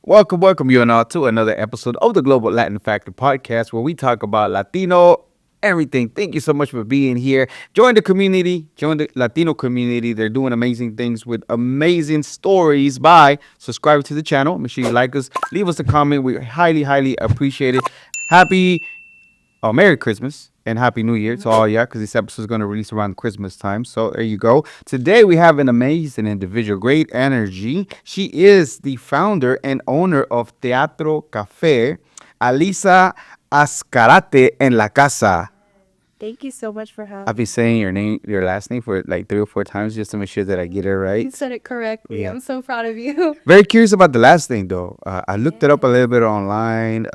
Welcome you and all to another episode of the Global Latin Factor podcast where we talk about Latino everything. Thank you so much for being here. Join the community, join the Latino community. They're doing amazing things with amazing stories by subscribing to the channel. Make sure you like us, leave us a comment. We highly appreciate it. Happy Merry Christmas and Happy New Year to all y'all because this episode is going to release around Christmas time. So there you go. Today we have an amazing individual, great energy. She is the founder and owner of Teatro Café, Alyssa Ascarate en la Casa. Thank you so much for having I've been saying your last name for like 3 or 4 times just to make sure that I get it You right. said it correctly. Yeah. I'm so proud of you. Very curious about the last name though. I looked it up a little bit online.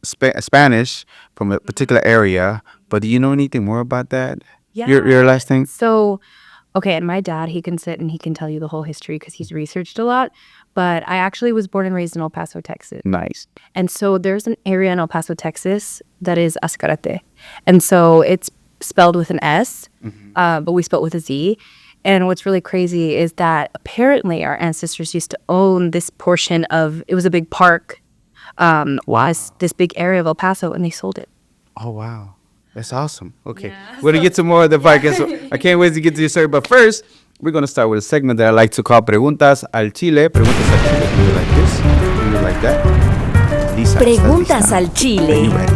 Spanish from a particular area, but do you know anything more about that? Your last name? So, okay, and my dad, he can sit and he can tell you the whole history because he's researched a lot. But I actually was born and raised in El Paso, Texas. Nice. And so there's an area in El Paso, Texas that is Ascarate. And so it's spelled with an S, but we spell it with a Z. And what's really crazy is that apparently our ancestors used to own this portion of, it was a big park, was this big area of El Paso, and they sold it. Oh wow. That's awesome. Okay. We're gonna get to more of the podcast. So I can't wait to get to your story. But first, we're gonna start with a segment that I like to call Preguntas Al Chile. Preguntas Al Chile. Do you like this? Do you like that? Lisa, Preguntas ¿estás lista? al Are you Chile. ready?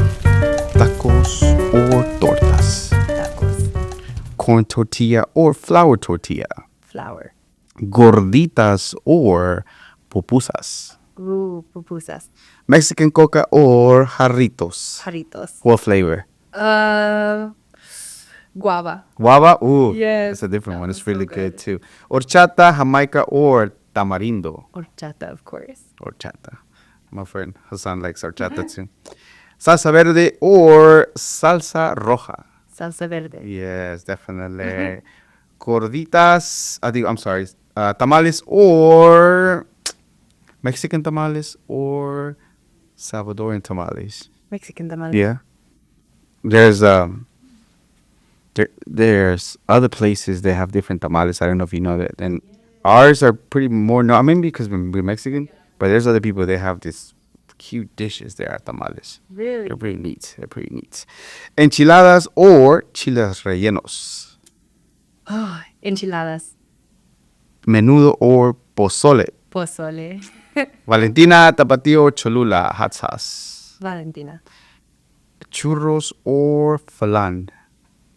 Tacos or tortas? Tacos. Corn tortilla or flour tortilla? Flour. Gorditas or pupusas? Ooh, pupusas. Mexican coca or jarritos? Jarritos. What flavor? Guava. Guava? Ooh, Yes, that's a different that one. It's one's so really good good. too. Horchata, jamaica, or tamarindo? Horchata, of course. Horchata. My friend Hassan likes horchata too. Salsa verde or salsa roja? Salsa verde. Yes, definitely. Gorditas, I'm sorry, tamales or Mexican tamales or Salvadorian tamales? Mexican tamales. Yeah. There's other places that have different tamales. I don't know if you know that. And ours are pretty more I mean because we're Mexican, but there's other people that have this cute dishes that are tamales. Really? They're pretty neat. They're pretty neat. Enchiladas or chiles rellenos. Oh, enchiladas. Menudo or pozole. Pozole. Valentina, tapatio, cholula, hot sauce. Valentina. Churros or flan.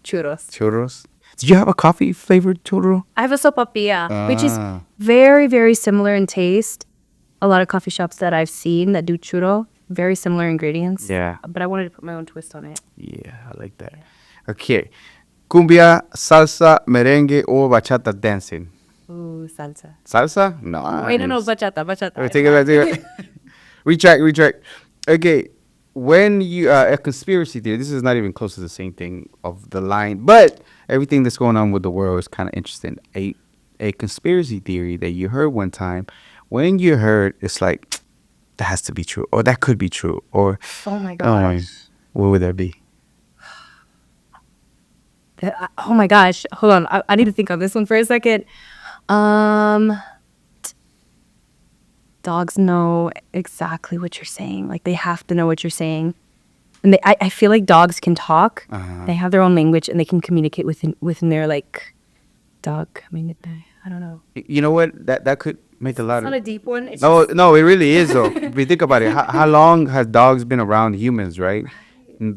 Churros. Churros. Did you have a coffee flavored churro? I have a sopapilla, which is Ah. very, very similar in taste. A lot of coffee shops that I've seen that do churro, very similar ingredients. Yeah. But I wanted to put my own twist on it. Yeah, I like that. Okay. Cumbia, salsa, merengue, or bachata dancing. Ooh, salsa. Salsa? No. Wait, no, bachata, bachata. Take it back, take it back. Retract. Okay. When you, a conspiracy theory, this is not even close to the same thing of the line, but everything that's going on with the world is kind of interesting. A conspiracy theory that you heard one time, when you heard, it's like, that has to be true, or that could be true, or, Oh my oh my, gosh. what would that be? Oh my gosh. Hold on. I need to think on this one for a second. Dogs know exactly what you're saying. Like they have to know what you're saying. And I feel like dogs can talk. Uh-huh. They have their own language and they can communicate within their like dog. I mean, I don't know. You know what? That could make a lot It's of... not a deep one. It's No, just, no, it really is though. If you think about it, how long has dogs been around humans, right?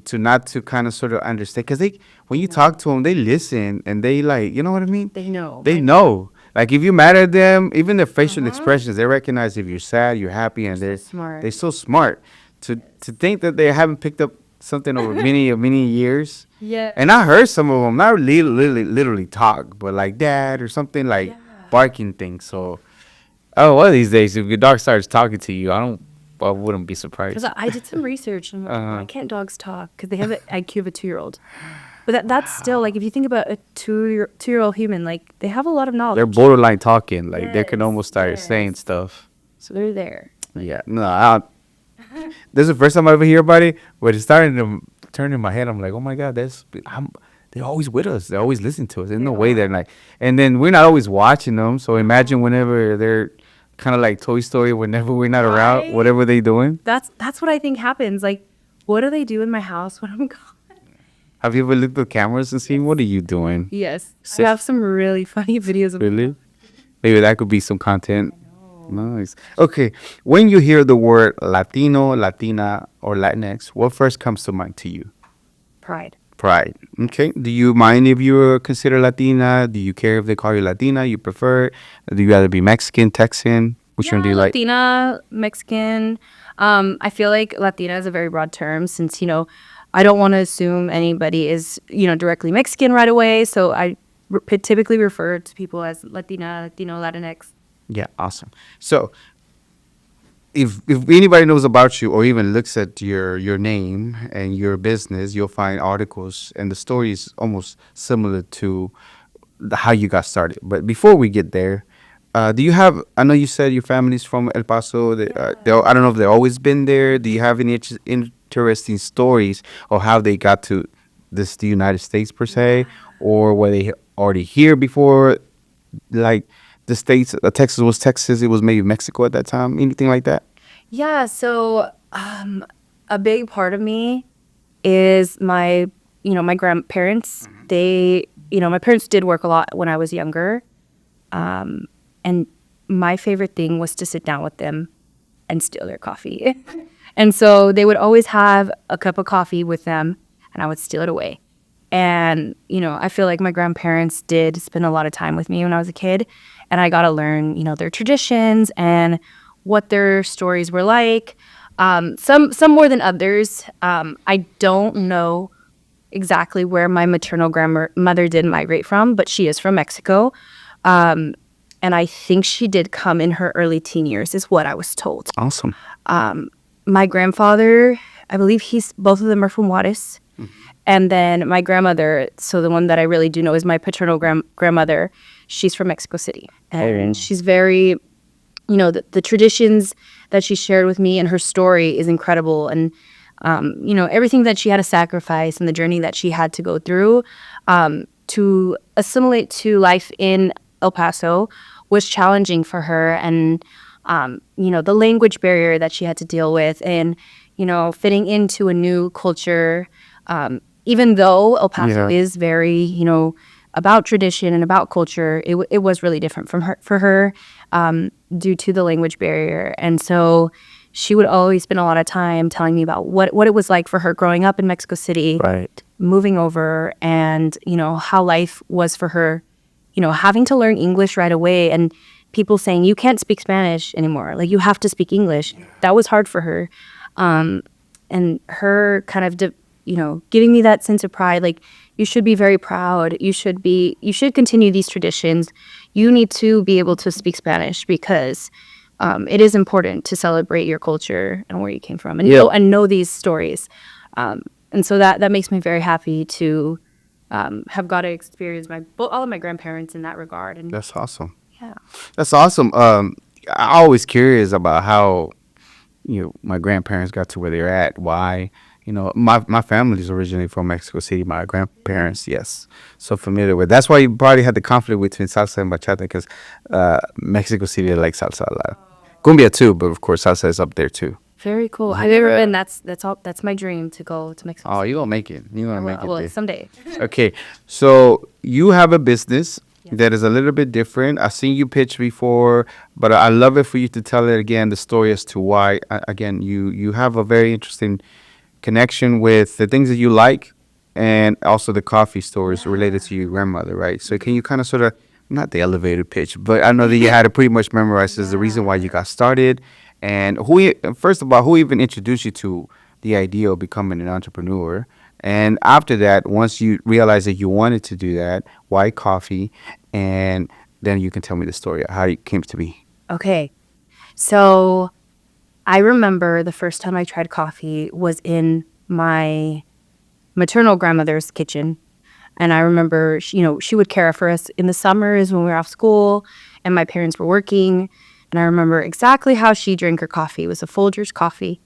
To not to kind of sort of understand, because when you talk to them, they listen and they like, you know what I mean? they know. They know. Like if you mad at them, even their facial expressions, they recognize if you're sad, you're happy, and they're smart. They're so smart to think that they haven't picked up something over many years. Yeah. And I heard some of them not literally talk, but like dad or something like barking things. So, one of these days, if your dog starts talking to you, I wouldn't be surprised. Because I did some research. And I'm like, Uh-huh. why can't dogs talk? Because they have the IQ of a 2-year-old. But that's still, like, if you think about a two-year-old human, like, they have a lot of knowledge. They're borderline talking. Like they can Yes, almost start yes. saying stuff. So they're there. Yeah. No, this is the first time I ever hear about it. But it's starting to turn in my head. I'm like, oh my God, they're always with us. They always listen to us. There's no way they're like, and then we're not always watching them. So imagine whenever they're Kind of like Toy Story. Whenever we're not around, Right? whatever they doing. That's what I think happens. Like, what do they do in my house when I'm gone? Have you ever looked at cameras and seen what are you doing? Yes. I Sis- have some really funny videos of Really? Maybe that could be some content. Nice. Okay. When you hear the word Latino, Latina, or Latinx, what first comes to mind to you? pride. Pride. Okay. Do you mind if you're considered Latina? Do you care if they call you Latina? You prefer? Do you rather be Mexican, Texan? Which one do Yeah, you like? Latina, Mexican. I feel like Latina is a very broad term since, I don't want to assume anybody is, directly Mexican right away. So I typically refer to people as Latina, Latino, Latinx. Yeah, awesome. So, if anybody knows about you or even looks at your name and your business, you'll find articles and the story is almost similar to how you got started. But before we get there, do you have? I know you said your family's from El Paso. I don't know if they've always been there. Do you have any interesting stories of how they got to the United States per se, or were they already here before? Like the states, Texas was Texas. It was maybe Mexico at that time. Anything like that? Yeah, so a big part of me is my grandparents. My parents did work a lot when I was younger. And my favorite thing was to sit down with them and steal their coffee. And so they would always have a cup of coffee with them, and I would steal it away. And, I feel like my grandparents did spend a lot of time with me when I was a kid, and I got to learn, their traditions and what their stories were like. Some more than others. I don't know exactly where my maternal grandmother did migrate from, but she is from Mexico. And I think she did come in her early teen years, is what I was told. Awesome. My grandfather, I believe both of them are from Juarez. And then my grandmother, so the one that I really do know is my paternal grandmother. She's from Mexico City. And she's very, the traditions that she shared with me and her story is incredible. And, everything that she had to sacrifice and the journey that she had to go through to assimilate to life in El Paso was challenging for her. And, the language barrier that she had to deal with and, fitting into a new culture. Even though El Paso is very, about tradition and about culture, it was really different for her due to the language barrier. And so she would always spend a lot of time telling me about what it was like for her growing up in Mexico City, Right. moving over, and, how life was for her, having to learn English right away and people saying, you can't speak Spanish anymore. Like, you have to speak English. That was hard for her. And her kind of, giving me that sense of pride, like, you should be very proud. You should continue these traditions. You need to be able to speak Spanish because it is important to celebrate your culture and where you came from and know these stories. And so that makes me very happy to have got to experience all of my grandparents in that regard. And That's awesome. yeah. That's awesome. I always curious about how my grandparents got to where they're at. Why? My family is originally from Mexico City. My grandparents, yes, so familiar with. That's why you probably had the conflict between salsa and bachata because Mexico City they like salsa a lot. Cumbia too, but of course salsa is up there too. Very cool. I've never been. That's my dream to go to Mexico. Oh, you gonna make it. You gonna make it. Well, there. someday. Okay, so you have a business that is a little bit different. I've seen you pitch before, but I love it for you to tell it again, the story as to why. Again, you have a very interesting connection with the things that you like and also the coffee stores related to your grandmother, right? So can you kind of sort of, not the elevator pitch, but I know that you had it pretty much memorized as the reason why you got started. And first of all, who even introduced you to the idea of becoming an entrepreneur? And after that, once you realized that you wanted to do that, why coffee? And then you can tell me the story of how it came to be. Okay. So I remember the first time I tried coffee was in my maternal grandmother's kitchen. And I remember, she would care for us in the summers when we were off school and my parents were working. And I remember exactly how she drank her coffee. It was a Folgers coffee,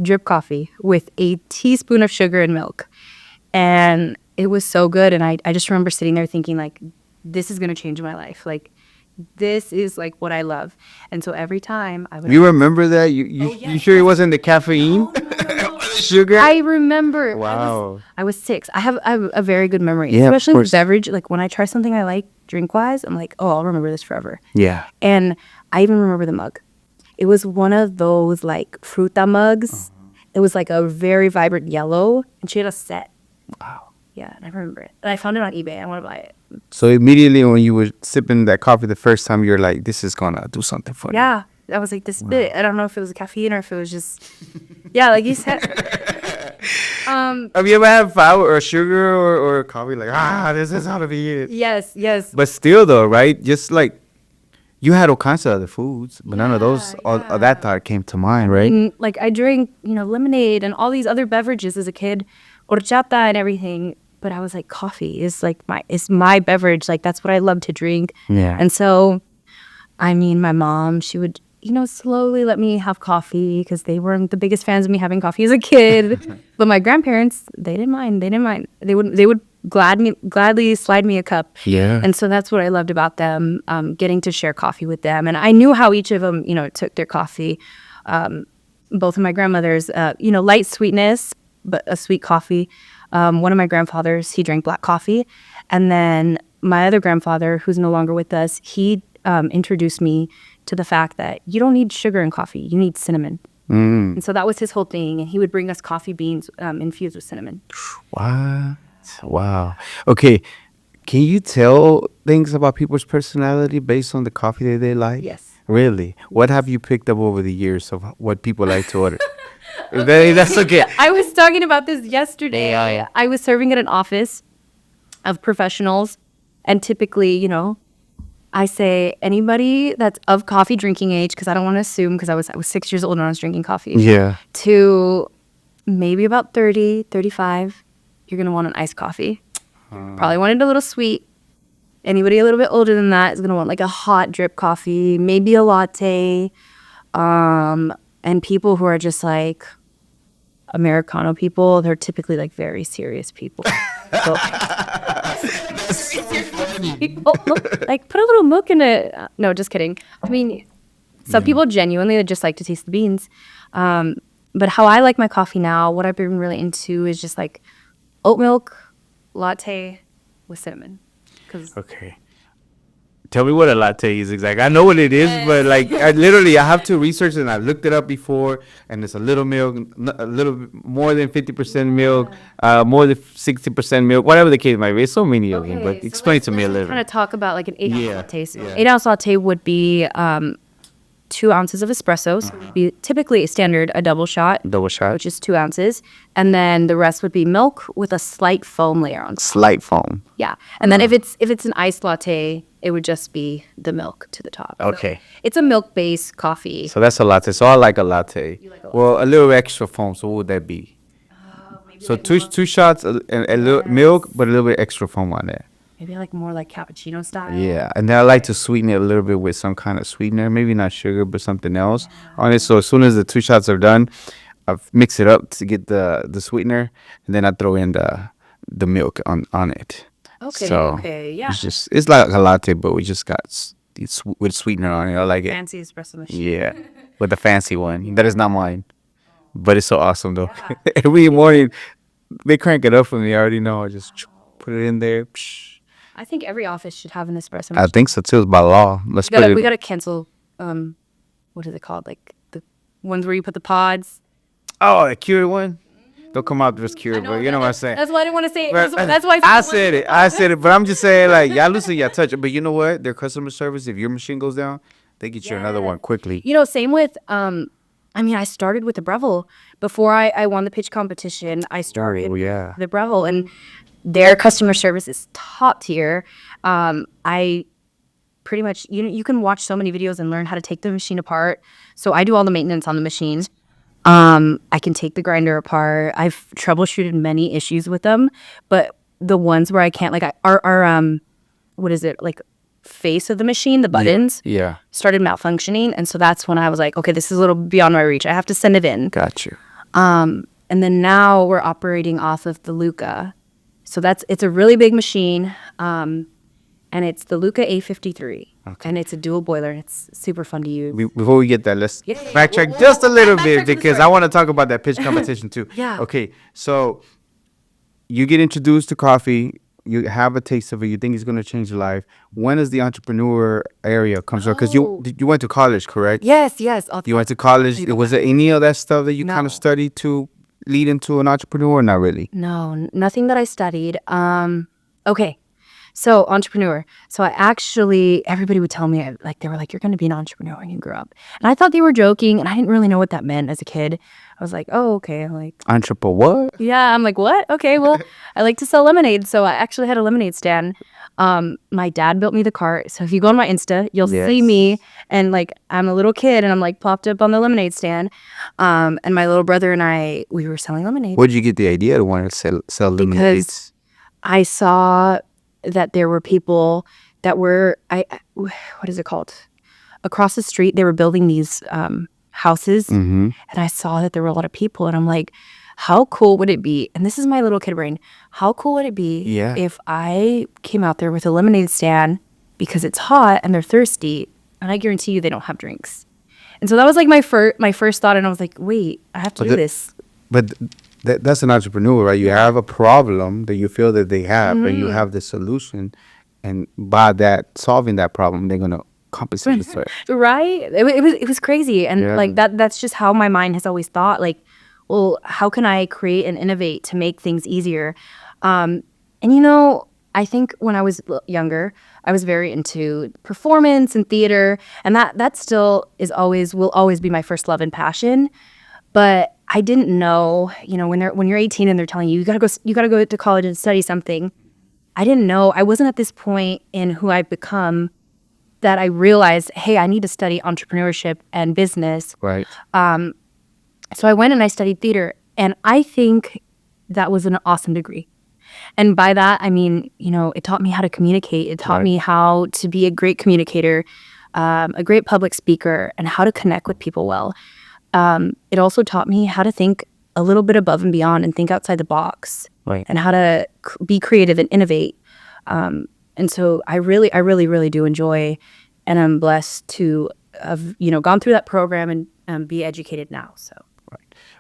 drip coffee with a teaspoon of sugar and milk. And it was so good. And I just remember sitting there thinking, like, this is going to change my life. Like, this is like what I love. And so every time I would, You remember that? You sure it wasn't the caffeine? The sugar? I remember. Wow. I was 6. I have a very good memory, Yeah, of especially course. with beverage. Like when I try something I like drink wise, I'm like, oh, I'll remember this forever. Yeah. And I even remember the mug. It was one of those like fruta mugs. It was like a very vibrant yellow, and she had a set. Wow. Yeah, and I remember it. And I found it on eBay. I want to buy it. So immediately when you were sipping that coffee the first time, you're like, this is gonna do something for you. Yeah, I was like, this is it. I don't know if it was caffeine or if it was just, yeah, like you said. Have you ever had flour or sugar or coffee? Like, this is how to be it. Yes. But still, though, right? Just like you had all kinds of other foods, but none of those, of that thought came to mind, right? And, like I drank, lemonade and all these other beverages as a kid, horchata and everything. But I was like, coffee is like my beverage. Like that's what I love to drink. Yeah. And so, I mean, my mom, she would, slowly let me have coffee because they weren't the biggest fans of me having coffee as a kid. But my grandparents, they didn't mind. They would gladly slide me a cup. Yeah. And so that's what I loved about them, getting to share coffee with them. And I knew how each of them, took their coffee. Both of my grandmothers, light sweetness, but a sweet coffee. One of my grandfathers, he drank black coffee. And then my other grandfather, who's no longer with us, he introduced me to the fact that you don't need sugar in coffee. You need cinnamon. And so that was his whole thing. And he would bring us coffee beans infused with cinnamon. What? Wow. Okay. Can you tell things about people's personality based on the coffee that they like? Yes. Really? What have you picked up over the years of what people like to order? That's okay. I was talking about this yesterday. Yeah. I was serving at an office of professionals. And typically, I say anybody that's of coffee drinking age, because I don't want to assume, because I was 6 years old when I was drinking coffee. Yeah. To maybe about 30, 35, you're going to want an iced coffee. Probably want it a little sweet. Anybody a little bit older than that is going to want like a hot drip coffee, maybe a latte. And people who are just like Americano people, they're typically like very serious people. So, like put a little milk in it. No, just kidding. I mean, some people genuinely just like to taste the beans. But how I like my coffee now, what I've been really into is just like oat milk latte with cinnamon. Okay. Tell me what a latte is exactly. I know what it is, but like I have to research it, and I looked it up before, and it's a little milk, a little bit more than 50% milk, more than 60% milk, whatever the case might be. It's so many of them, but explain to me a little. Kind of talk about like an 8-ounce latte. So Yeah. 8-ounce latte would be 2 ounces of espresso. So it would be typically a standard, a double shot, which is 2 ounces. And then the rest would be milk with a slight foam layer on top. Slight foam. Yeah. And then if it's an iced latte, it would just be the milk to the top. Okay. So it's a milk-based coffee. So that's a latte. So I like a latte. You like a latte. Well, a little extra foam. So what would that be? So like two shots, a little milk, but a little bit extra foam on that. Maybe like more like cappuccino style. Yeah, and then I like to sweeten it a little bit with some kind of sweetener, maybe not sugar, but something else on it. So as soon as the 2 shots are done, I mix it up to get the sweetener, and then I throw in the milk on it. Okay. So Okay. Yeah. it's like a latte, but we just got it's with sweetener on it. I like it. Fancy espresso machine. Yeah, with the fancy one. That is not mine, but it's so awesome though. Every morning they crank it up for me. I already know. I just put it in there. I think every office should have an espresso machine. I think so too. It's by law. We gotta cancel. What is it called? Like the ones where you put the pods. Oh, the cured one. They'll come out just cured, but you know what I'm saying. That's why I didn't want to say it. But, That's why I said it, but I'm just saying like y'all losing your touch. But you know what? Their customer service. If your machine goes down, they get you another one quickly. Same with. I mean, I started with the Breville before I won the pitch competition. I started the Breville, and their customer service is top tier. I pretty much, you can watch so many videos and learn how to take the machine apart. So I do all the maintenance on the machine. I can take the grinder apart. I've troubleshooted many issues with them, but the ones where I can't, like our what is it, like face of the machine, the buttons, started malfunctioning. And so that's when I was like, okay, this is a little beyond my reach. I have to send it in. Got you. And then now we're operating off of the Luca. So it's a really big machine. And it's the Luca A53. Okay. And it's a dual boiler. It's super fun to use. Before we get that, let's Yeah, yeah, yeah. backtrack We'll just a little backtrack bit to the because I story. want to talk about that pitch competition too. Yeah. Okay, so you get introduced to coffee, you have a taste of it, you think it's going to change your life. When does the entrepreneur area comes up? Because Oh. you went to college, correct? Yes, yes. You went to college. Was there any of that stuff that you kind of No. studied to lead into an entrepreneur? Not really. No, nothing that I studied. Okay. So entrepreneur. So I actually, everybody would tell me, like, they were like, you're going to be an entrepreneur when you grow up. And I thought they were joking, and I didn't really know what that meant as a kid. I was like, oh, okay. I'm like, Entrepreneur? What? yeah, I'm like, what? Okay, well, I like to sell lemonade. So I actually had a lemonade stand. My dad built me the cart. So if you go on my Insta, you'll see me, and like, I'm a little kid and I'm like plopped up on the lemonade stand. And my little brother and I, we were selling lemonade. Where'd you get the idea to want to sell lemonades? Because I saw that there were people that were, what is it called? Across the street, they were building these houses. Mm-hmm. And I saw that there were a lot of people. And I'm like, how cool would it be? And this is my little kid brain. How cool would it be Yeah. if I came out there with a lemonade stand because it's hot and they're thirsty, and I guarantee you they don't have drinks. And so that was like my first thought. And I was like, wait, I have to do this. But that's an entrepreneur, right? You have a problem that you feel that they have, and you have the solution, and by that solving that problem, they're gonna compensate for it. Right? It was crazy. And Yeah. like that's just how my mind has always thought, like, well, how can I create and innovate to make things easier? And I think when I was younger, I was very into performance and theater, and that still will always be my first love and passion. But I didn't know, when you're 18 and they're telling you you gotta go to college and study something. I didn't know. I wasn't at this point in who I've become that I realized, hey, I need to study entrepreneurship and business. Right. So I went and I studied theater, and I think that was an awesome degree. And by that, I mean, it taught me how to communicate. It taught Right. me how to be a great communicator, a great public speaker, and how to connect with people well. It also taught me how to think a little bit above and beyond and think outside the box, Right. and how to be creative and innovate. And so I really, really do enjoy, and I'm blessed to have, gone through that program and be educated now. So.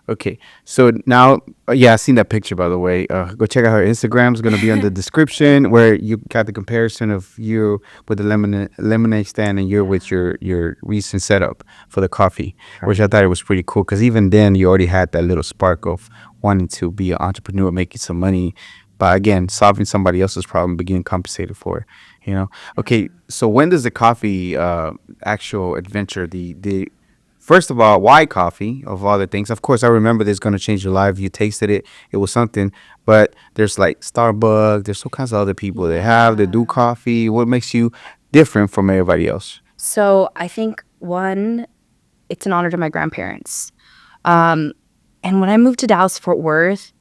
Okay, so now, yeah, I seen that picture, by the way. Go check out her Instagram. It's going to be on the description, where you got the comparison of you with the lemonade stand and you're with your recent setup for the coffee, which I thought it was pretty cool, because even then you already had that little spark of wanting to be an entrepreneur, making some money by, again, solving somebody else's problem, but getting compensated for it, Okay, so when does the coffee actual adventure, the first of all, why coffee of all the things? Of course, I remember this is going to change your life. You tasted it. It was something. But there's like Starbucks. There's all kinds of other people that do coffee. What makes you different from everybody else? So I think, one, it's an honor to my grandparents. And when I moved to Dallas, Fort Worth,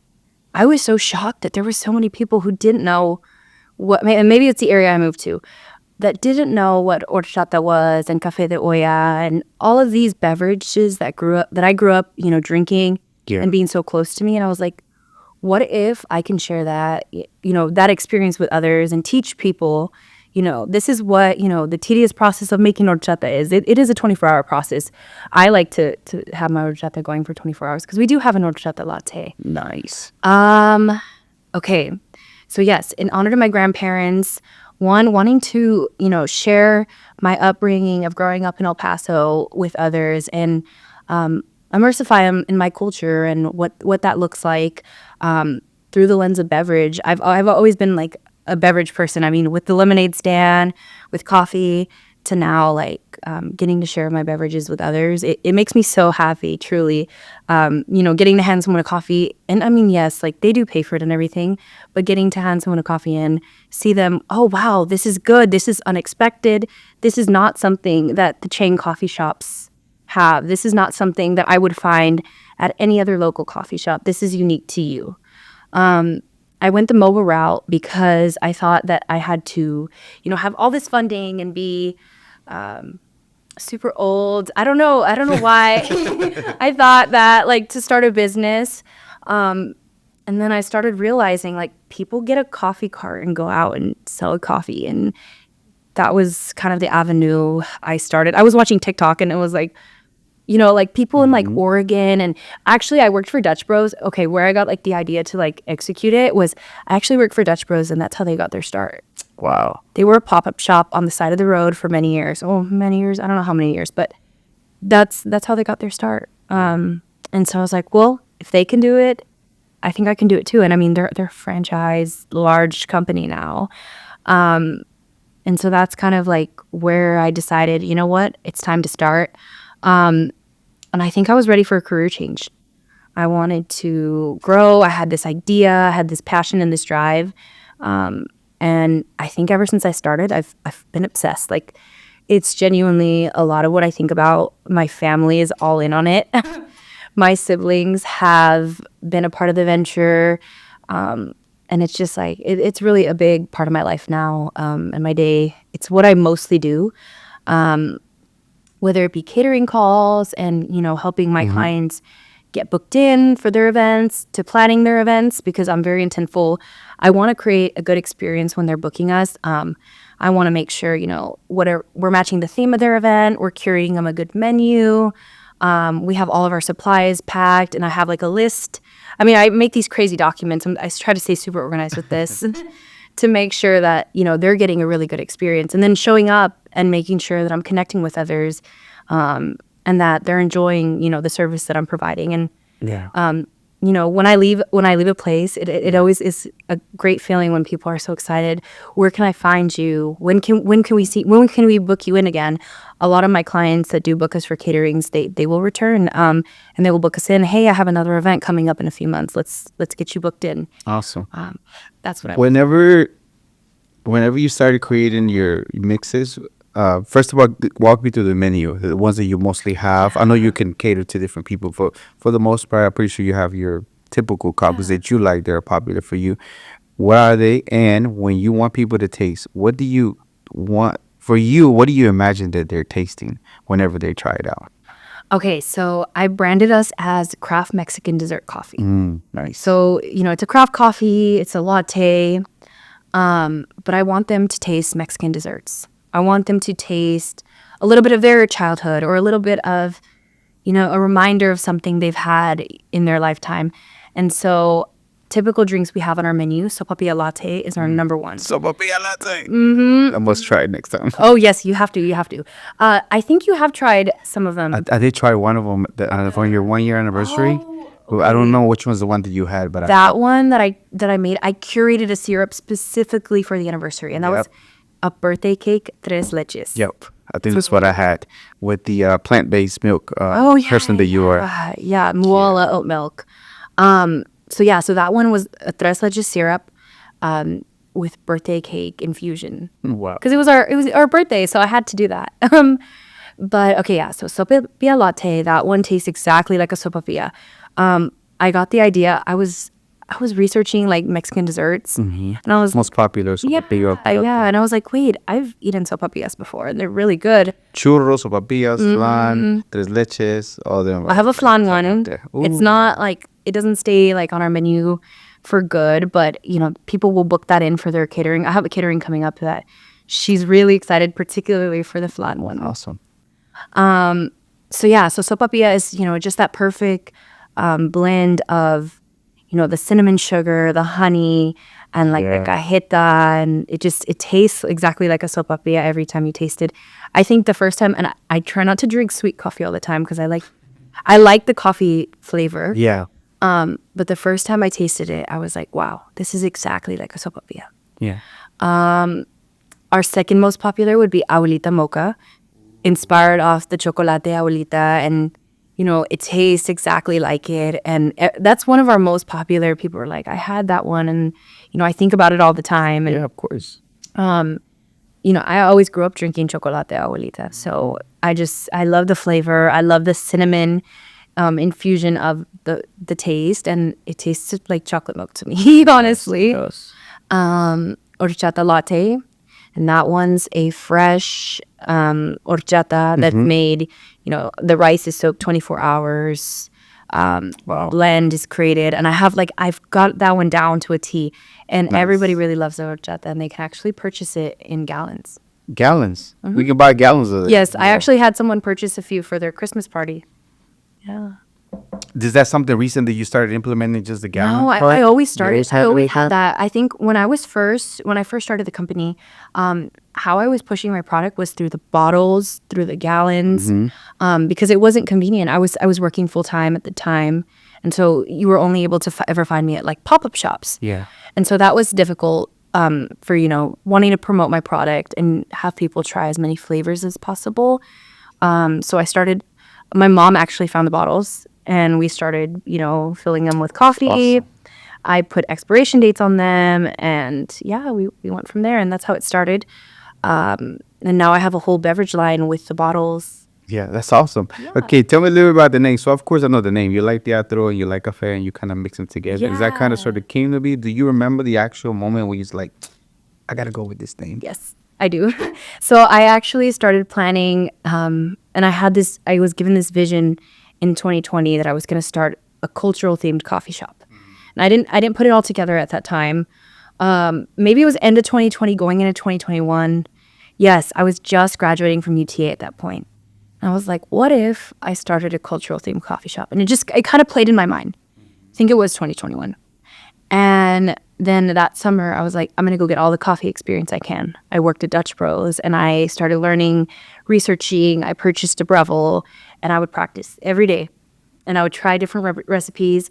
I was so shocked that there were so many people who didn't know and maybe it's the area I moved to, that didn't know what horchata was and café de olla and all of these beverages that I grew up, drinking and being so close to me. And I was like, what if I can share that, that experience with others and teach people, this is what, the tedious process of making horchata is. It is a 24-hour process. I like to have my horchata going for 24 hours because we do have an horchata latte. Nice. Okay. So yes, in honor to my grandparents, one, wanting to, share my upbringing of growing up in El Paso with others and immersify them in my culture and what that looks like through the lens of beverage. I've always been like a beverage person. I mean, with the lemonade stand, with coffee, to now like getting to share my beverages with others. It makes me so happy, truly. Getting to hand someone a coffee, and I mean, yes, like they do pay for it and everything, but getting to hand someone a coffee and see them, oh wow, this is good, this is unexpected, this is not something that the chain coffee shops have. This is not something that I would find at any other local coffee shop. This is unique to you. I went the mobile route because I thought that I had to, have all this funding and be super old. I don't know why I thought that, like, to start a business. And then I started realizing, like, people get a coffee cart and go out and sell a coffee. And that was kind of the avenue I started. I was watching TikTok and it was like, like people in like Oregon, and actually I worked for Dutch Bros. Okay, where I got like the idea to like execute it was I actually worked for Dutch Bros, and that's how they got their start. Wow. They were a pop-up shop on the side of the road for many years. Oh, many years. I don't know how many years, but that's how they got their start. And so I was like, well, if they can do it, I think I can do it too. And I mean, they're a franchise, large company now. And so that's kind of like where I decided, you know what, it's time to start. And I think I was ready for a career change. I wanted to grow. I had this idea, I had this passion and this drive. And I think ever since I started, I've been obsessed. Like, it's genuinely a lot of what I think about. My family is all in on it. My siblings have been a part of the venture. And it's just like, it's really a big part of my life now. And my day, it's what I mostly do. Whether it be catering calls and, helping my clients get booked in for their events, to planning their events, because I'm very intentful. I want to create a good experience when they're booking us. I want to make sure, we're matching the theme of their event. We're curating them a good menu. We have all of our supplies packed, and I have like a list. I mean, I make these crazy documents. I try to stay super organized with this to make sure that, they're getting a really good experience, and then showing up and making sure that I'm connecting with others, and that they're enjoying, the service that I'm providing. And, when I leave a place, it always is a great feeling when people are so excited. Where can I find you? When can we book you in again? A lot of my clients that do book us for caterings, they will return, and they will book us in. Hey, I have another event coming up in a few months. Let's get you booked in. Awesome. That's what I. Whenever you started creating your mixes, first of all, walk me through the menu, the ones that you mostly have. I know you can cater to different people. For the most part, I'm pretty sure you have your typical coffees that you like. They're popular for you. What are they? And when you want people to taste, what do you want for you? What do you imagine that they're tasting whenever they try it out? Okay, so I branded us as craft Mexican dessert coffee. Nice. So, it's a craft coffee, it's a latte, but I want them to taste Mexican desserts. I want them to taste a little bit of their childhood, or a little bit of, a reminder of something they've had in their lifetime. And so typical drinks we have on our menu, sopapilla latte is our number one. Sopapilla latte. I must try it next time. Oh, yes, you have to. I think you have tried some of them. I did try one of them on your 1 year anniversary. Oh, I don't know which one's the one that you had, but that one that I made, I curated a syrup specifically for the anniversary, and that was a birthday cake, tres leches. Yep. I think that's what I had with the plant-based milk person that you are. Muala oat milk. So that one was a tres leches syrup with birthday cake infusion. Wow. Because it was our birthday, so I had to do that. But okay, so sopapilla latte, that one tastes exactly like a sopapilla. I got the idea. I was researching like Mexican desserts, and I was most popular sopapilla. And I was like, wait, I've eaten sopapillas before, and they're really good. Churros, sopapillas, flan, tres leches, all of them. I have a flan one. It's not like, it doesn't stay like on our menu for good, but people will book that in for their catering. I have a catering coming up that she's really excited, particularly for the flan one. Awesome. So sopapilla is just that perfect blend of the cinnamon sugar, the honey, and like the cajeta, and it tastes exactly like a sopapilla every time you taste it. I think the first time, and I try not to drink sweet coffee all the time because I like the coffee flavor. Yeah. But the first time I tasted it, I was like, wow, this is exactly like a sopapilla. Yeah. Our second most popular would be Abuelita Mocha, inspired off the chocolate Abuelita, and it tastes exactly like it. And that's one of our most popular. People are like, I had that one, and I think about it all the time. And, yeah, of course. I always grew up drinking chocolate Abuelita, so I love the flavor. I love the cinnamon infusion of the taste, and it tastes like chocolate milk to me, honestly. Yes. Horchata latte, and that one's a fresh horchata that's made, the rice is soaked 24 hours. Wow. Blend is created, and I've got that one down to a T, and everybody really loves the horchata, and they can actually purchase it in gallons. Gallons. We can buy gallons of it. Yes, I actually had someone purchase a few for their Christmas party. Yeah. Is that something recent that you started implementing, just the gallon? No, part? I always started. I always had that. I think when I first started the company, how I was pushing my product was through the bottles, through the gallons, because it wasn't convenient. I was working full time at the time, and so you were only able to ever find me at like pop-up shops. Yeah. And so that was difficult for wanting to promote my product and have people try as many flavors as possible. So I started. My mom actually found the bottles. And we started, filling them with coffee. Awesome. I put expiration dates on them. And yeah, we went from there. And that's how it started. And now I have a whole beverage line with the bottles. Yeah, that's awesome. Yeah. Okay, tell me a little bit about the name. So, of course, I know the name. You like teatro and you like cafe and you kind of mix them together. Is that kind of sort of came to be? Do you remember the actual moment where you're like, I got to go with this name? Yes, I do. So I actually started planning and I was given this vision in 2020 that I was going to start a cultural themed coffee shop. And I didn't put it all together at that time. Maybe it was end of 2020 going into 2021. Yes, I was just graduating from UTA at that point. And I was like, what if I started a cultural themed coffee shop? And it kind of played in my mind. I think it was 2021. And then that summer I was like, I'm going to go get all the coffee experience I can. I worked at Dutch Bros and I started learning, researching. I purchased a Breville and I would practice every day. And I would try different recipes.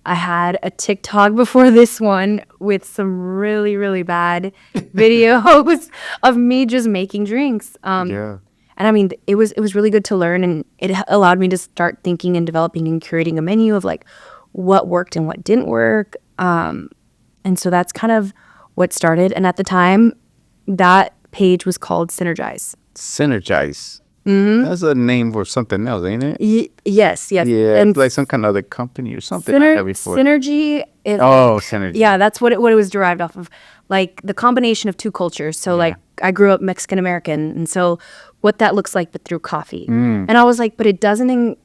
I had a TikTok before this one with some really, really bad videos of me just making drinks. Yeah. And I mean, it was really good to learn, and it allowed me to start thinking and developing and curating a menu of like what worked and what didn't work. And so that's kind of what started. And at the time, that page was called Synergize. Synergize. Mm-hmm. That's a name for something else, ain't it? Yes. Yeah, And like some kind of other company or something. I had before. Synergy. Synergy. Yeah, that's what it was derived off of. Like the combination of two cultures. So like I grew up Mexican American, and so what that looks like, but through coffee. And I was like, but it doesn't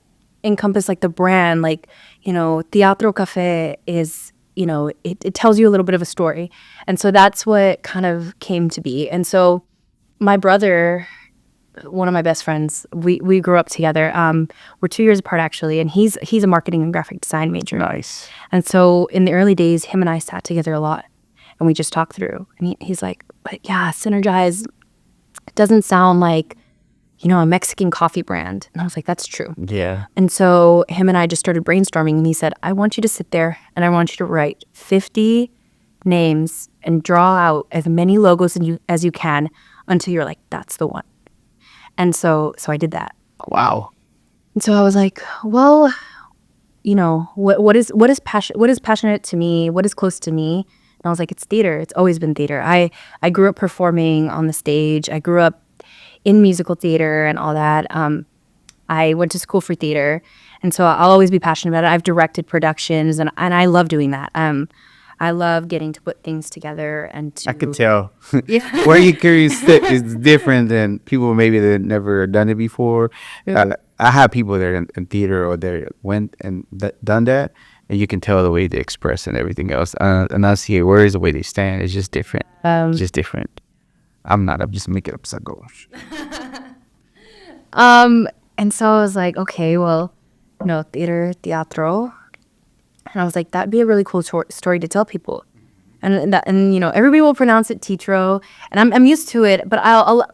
encompass like the brand. Like, Teatro Cafe is, it tells you a little bit of a story. And so that's what kind of came to be. And so my brother, one of my best friends, we grew up together. We're 2 years apart actually, and he's a marketing and graphic design major. Nice. And so in the early days, him and I sat together a lot, and we just talked through. And he's like, "But yeah, Synergize doesn't sound like, a Mexican coffee brand." And I was like, "That's true." Yeah. And so him and I just started brainstorming, and he said, "I want you to sit there and I want you to write 50 names and draw out as many logos as you can until you're like, that's the one." And so I did that. Wow. And so I was like, well, what is passionate to me? What is close to me? And I was like, it's theater. It's always been theater. I grew up performing on the stage. I grew up in musical theater and all that. I went to school for theater. And so I'll always be passionate about it. I've directed productions and I love doing that. I love getting to put things together and to... I could tell. Yeah. Where you carry stick is different than people maybe that never done it before. Yeah. I have people that in theater or they went and done that, and you can tell the way they express and everything else. And I see where is the way they stand. It's just different. It's just different. I'm just making up some gosh. And so I was like, okay, well, theater, teatro. And I was like, that'd be a really cool story to tell people. And everybody will pronounce it teatro, and I'm used to it, but I'll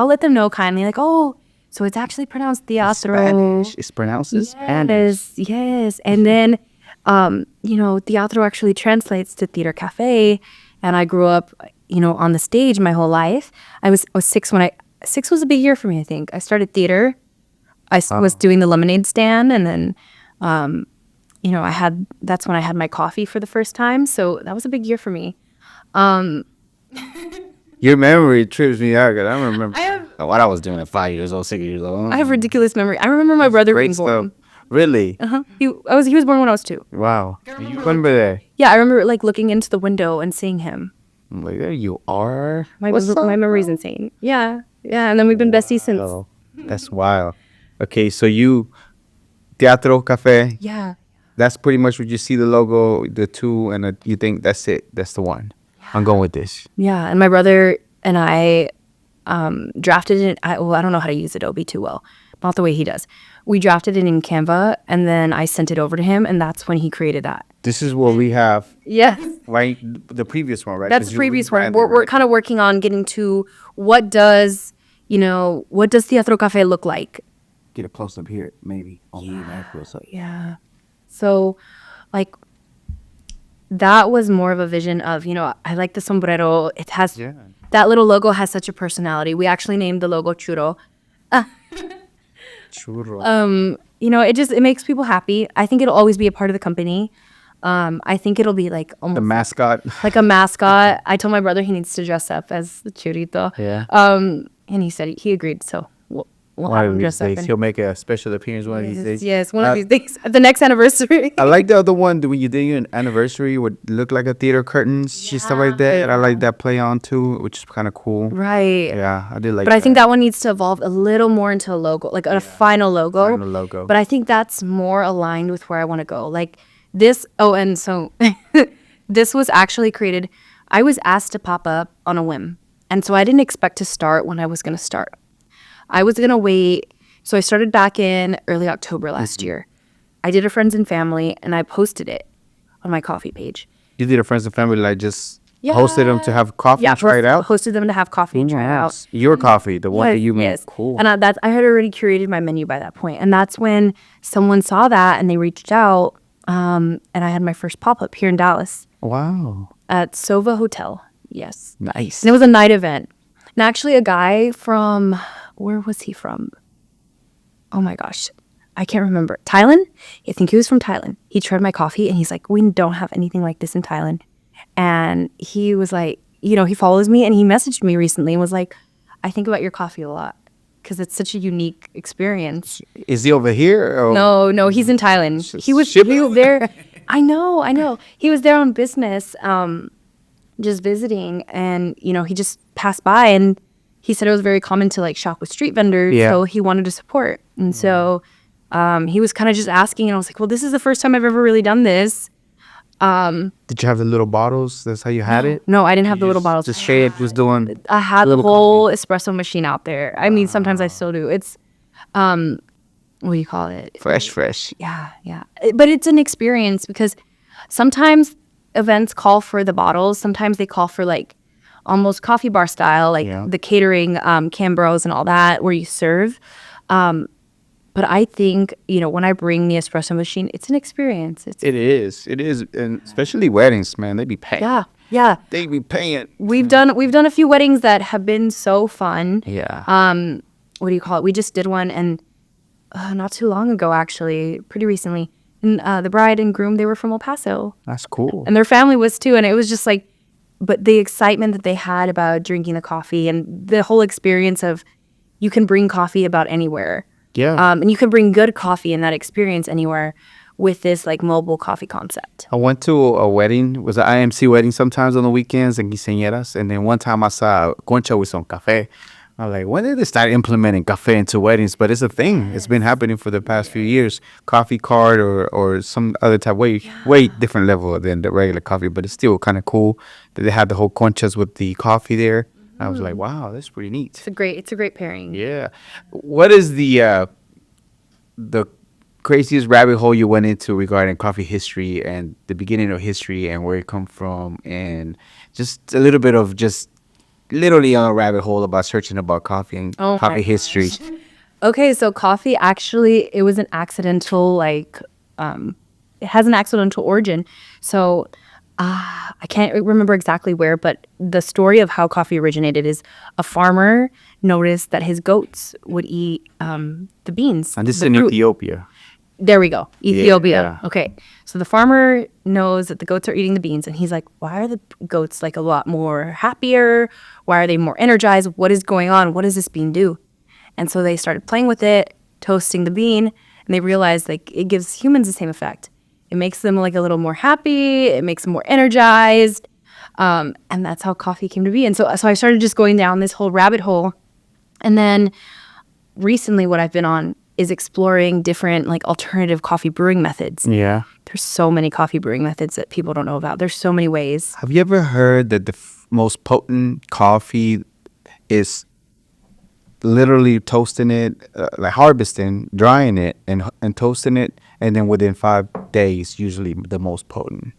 let them know kindly, like, oh, so it's actually pronounced teatro. Spanish. It's pronounced as Spanish. Yes. And then, teatro actually translates to theater cafe, and I grew up, on the stage my whole life. I was 6 when 6 was a big year for me. I think I started theater. I was doing the lemonade stand, and then, that's when I had my coffee for the first time. So that was a big year for me. Your memory trips me out. 'Cause I remember what I was doing at 5 years old, 6 years old. I have ridiculous memory. I remember my brother being born. Really? He was born when I was 2. Wow. You remember that? Yeah, I remember looking into the window and seeing him. I'm like, there you are. My memory's insane. Yeah. And then we've been besties since. Oh, that's wild. Okay, so Teatro Cafe. Yeah. That's pretty much what you see the logo, the 2, and you think that's it. That's the one. I'm going with this. Yeah, and my brother and I drafted it. I don't know how to use Adobe too well, not the way he does. We drafted it in Canva, and then I sent it over to him, and that's when he created that. This is what we have, Yes. right? The previous one, right? That's 'Cause the you previous one. rebranded, We're right? kind of working on getting to what does Teatro Cafe look like? Get a close up here, maybe. Oh, man, close up. Yeah. So, like, that was more of a vision of, I like the sombrero. It has, Yeah. that little logo has such a personality. We actually named the logo Churro. Churro. It makes people happy. I think it'll always be a part of the company. I think it'll be like The almost mascot. like a mascot. I told my brother he needs to dress up as the churrito. Yeah. And he said he agreed. So we'll One have of him these dress up. days, And, he'll make a special appearance one of these days. yes, one of these things at the next anniversary. I like the other one when you did your anniversary would look like a theater curtains, just stuff like that. And I like that play on too, which is kind of cool. Right. Yeah, I did like. But I think that one needs to evolve a little more into a logo, like a final logo. Final logo. But I think that's more aligned with where I want to go. Like this. Oh, and so this was actually created. I was asked to pop up on a whim. And so I didn't expect to start when I was going to start. I was going to wait. So I started back in early October last year. I did a friends and family, and I posted it on my coffee page. You did a friends and family, like just hosted them to have coffee and try it out? Hosted them to have coffee and try it out. Your coffee, the one that you made. Yes. Cool. And I had already curated my menu by that point. And that's when someone saw that and they reached out. And I had my first pop-up here in Dallas Wow. at Sova Hotel. Yes. Nice. And it was a night event. And actually a guy from, where was he from? Oh my gosh. I can't remember. Thailand? I think he was from Thailand. He tried my coffee and he's like, we don't have anything like this in Thailand. And he was like, he follows me and he messaged me recently and was like, I think about your coffee a lot because it's such a unique experience. Is he over here? Or? No, he's in Thailand. He was shipping? there. I know. He was there on business, just visiting, and he just passed by, and he said it was very common to like shop with street vendors, so he wanted to support, and so he was kind of just asking, and I was like, well, this is the first time I've ever really done this. Did you have the little bottles? That's how you had it? No, I didn't have the little bottles. Just Shade was doing. I had the whole espresso machine out there. I mean, sometimes I still do. It's what do you call it? Fresh. Yeah. But it's an experience because sometimes events call for the bottles. Sometimes they call for like almost coffee bar style, like the catering, Cambros and all that, where you serve. But I think, when I bring the espresso machine, it's an experience. It is, and especially weddings, man. They be paying. Yeah. They be paying. We've done a few weddings that have been so fun. Yeah. What do you call it? We just did one, and not too long ago, actually, pretty recently. And the bride and groom, they were from El Paso. That's cool. And their family was too. And it was just like, but the excitement that they had about drinking the coffee and the whole experience of you can bring coffee about anywhere. Yeah. And you can bring good coffee and that experience anywhere with this like mobile coffee concept. I went to a wedding. It was an IMC wedding sometimes on the weekends and quinceañeras. And then one time I saw concha with some cafe. I was like, when did they start implementing cafe into weddings? But it's a thing. It's been happening for the past few years. Coffee card or some other type, way different level than the regular coffee. But it's still kind of cool that they had the whole conchas with the coffee there. I was like, wow, that's pretty neat. It's a great pairing. Yeah. What is the craziest rabbit hole you went into regarding coffee history and the beginning of history and where it come from, and just a little bit of just literally on a rabbit hole about searching about coffee and coffee history? Okay, so coffee actually, it was an accidental, it has an accidental origin. So I can't remember exactly where, but the story of how coffee originated is a farmer noticed that his goats would eat the beans. And this is in Ethiopia. There we go. Ethiopia. Yeah. Okay. So the farmer knows that the goats are eating the beans, and he's like, why are the goats like a lot more happier? Why are they more energized? What is going on? What does this bean do? And so they started playing with it, toasting the bean, and they realized like it gives humans the same effect. It makes them like a little more happy. It makes them more energized. And that's how coffee came to be. And so I started just going down this whole rabbit hole. And then recently what I've been on is exploring different like alternative coffee brewing methods. Yeah. There's so many coffee brewing methods that people don't know about. There's so many ways. Have you ever heard that the most potent coffee is literally toasting it, like harvesting, drying it, and toasting it, and then within 5 days, usually the most potent.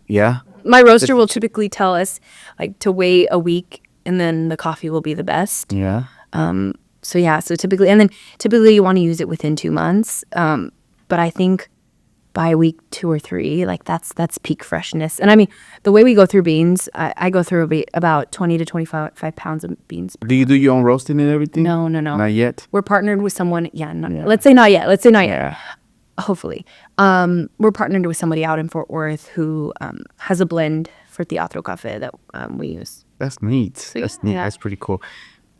Yeah. My roaster will typically tell us like to wait a week, and then the coffee will be the best. Yeah. So yeah, so typically you want to use it within 2 months. But I think by week 2 or 3, like that's peak freshness. And I mean, the way we go through beans, I go through about 20 to 25 5 pounds of beans. Do you do your own roasting and everything? No. Not yet. We're partnered with someone. Yeah, let's say not yet. Yeah. Hopefully. We're partnered with somebody out in Fort Worth who has a blend for Teatro Cafe that we use. That's neat. That's neat. yeah. That's pretty cool.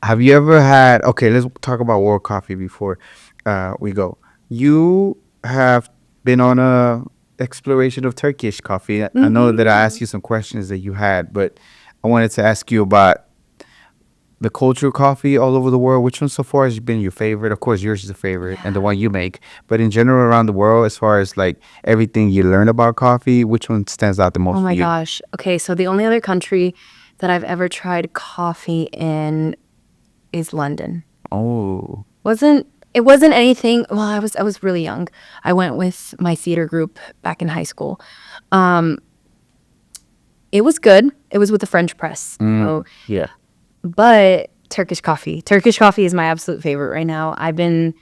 Have you ever had? Okay, let's talk about World Coffee before we go. You have been on a exploration of Turkish coffee. I know that I asked you some questions that you had, but I wanted to ask you about the cultural coffee all over the world. Which one so far has been your favorite? Of course, yours is the favorite and the one you make. But in general, around the world, as far as like everything you learn about coffee, which one stands out the most? Oh for my you? gosh. Okay, so the only other country that I've ever tried coffee in is London. Oh, It wasn't anything. Well, I was really young. I went with my theater group back in high school. It was good. It was with the French press. So, yeah. but Turkish coffee is my absolute favorite right now. I've been,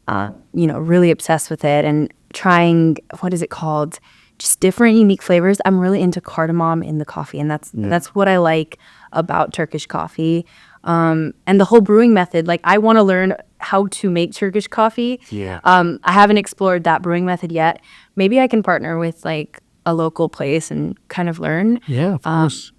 really obsessed with it and trying. What is it called? Just different, unique flavors. I'm really into cardamom in the coffee, and that's what I like about Turkish coffee. And the whole brewing method. Like, I want to learn how to make Turkish coffee. Yeah. I haven't explored that brewing method yet. Maybe I can partner with like a local place and kind of learn. Yeah, of course.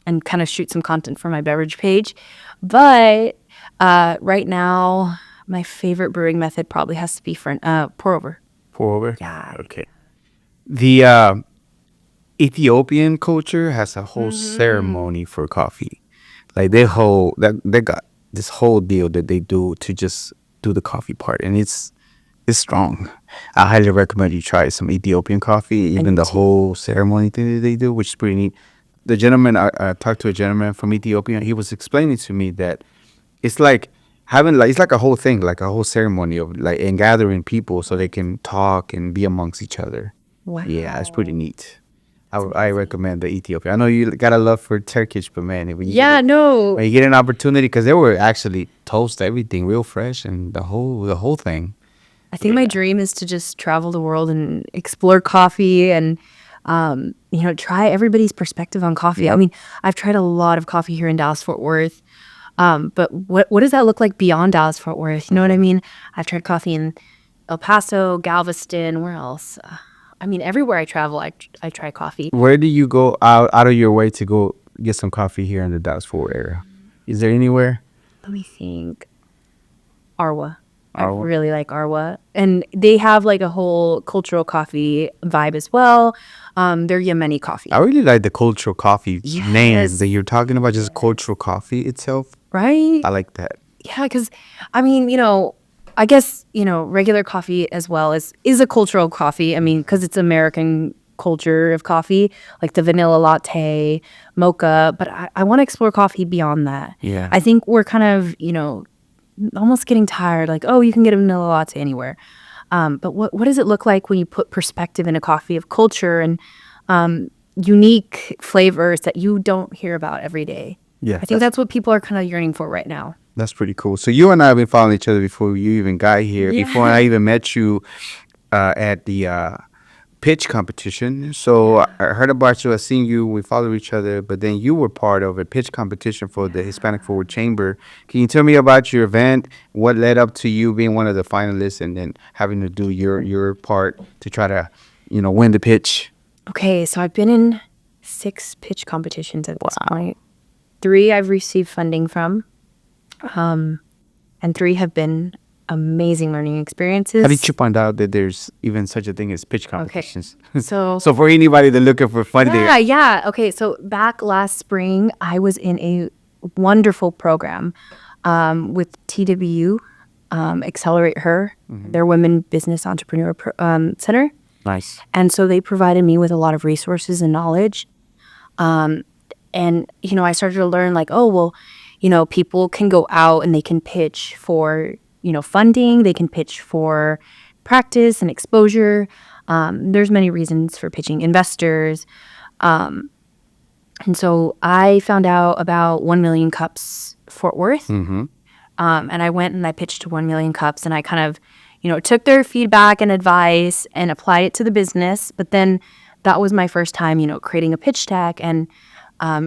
And kind of shoot some content for my beverage page. But right now, my favorite brewing method probably has to be pour over. Pour over. Yeah. Okay. The Ethiopian culture has a whole ceremony for coffee. Like they got this whole deal that they do to just do the coffee part, and it's strong. I highly recommend you try some Ethiopian coffee, even the whole ceremony thing that they do, which is pretty neat. The gentleman I talked to a gentleman from Ethiopia. He was explaining to me that it's like it's like a whole thing, like a whole ceremony of like and gathering people so they can talk and be amongst each other. Wow. Yeah, it's pretty neat. I recommend the Ethiopia. I know you got a love for Turkish, but man, when you No. when you get an opportunity, because they were actually toast everything real fresh and the whole thing. I think my dream is to just travel the world and explore coffee and, try everybody's perspective on coffee. I mean, I've tried a lot of coffee here in Dallas-Fort Worth. But what does that look like beyond Dallas-Fort Worth? You know what I mean? I've tried coffee in El Paso, Galveston, where else? I mean, everywhere I travel, I try coffee. Where do you go out of your way to go get some coffee here in the Dallas-Fort Worth area? Is there anywhere? Let me think. Arwa. I Arwa. really like Arwa. And they have like a whole cultural coffee vibe as well. They're Yemeni coffee. I really like the cultural coffee name Yes. that you're talking about, just cultural coffee itself. Right? I like that. Yeah, because, I mean, I guess, regular coffee as well is a cultural coffee. I mean, because it's American culture of coffee, like the vanilla latte, mocha. But I want to explore coffee beyond that. Yeah. I think we're kind of, almost getting tired. Like, oh, you can get a vanilla latte anywhere. But what does it look like when you put perspective in a coffee of culture and unique flavors that you don't hear about every day? Yeah. I think that's what people are kind of yearning for right now. That's pretty cool. So you and I have been following each other before you even got here. Yeah. Before I even met you at the pitch competition. So I heard about you. I seen you. We followed each other. But then you were part of a pitch competition for the Hispanic Forward Chamber. Can you tell me about your event? What led up to you being one of the finalists and then having to do your part to try to, win the pitch? Okay, so I've been in 6 pitch competitions at this point. 3 I've received funding from, and 3 have been amazing learning experiences. How did you find out that there's even such a thing as pitch competitions? So So for anybody that's looking for funding, yeah. Okay, so back last spring, I was in a wonderful program with TWU, Accelerate Her, their Women Business Entrepreneur Center. nice. And so they provided me with a lot of resources and knowledge. And, I started to learn like, oh, well, people can go out and they can pitch for, funding. They can pitch for practice and exposure. There's many reasons for pitching investors. And so I found out about 1 Million Cups Fort Worth. And I went and I pitched to 1 Million Cups, and I kind of, took their feedback and advice and applied it to the business. But then that was my first time, creating a pitch deck and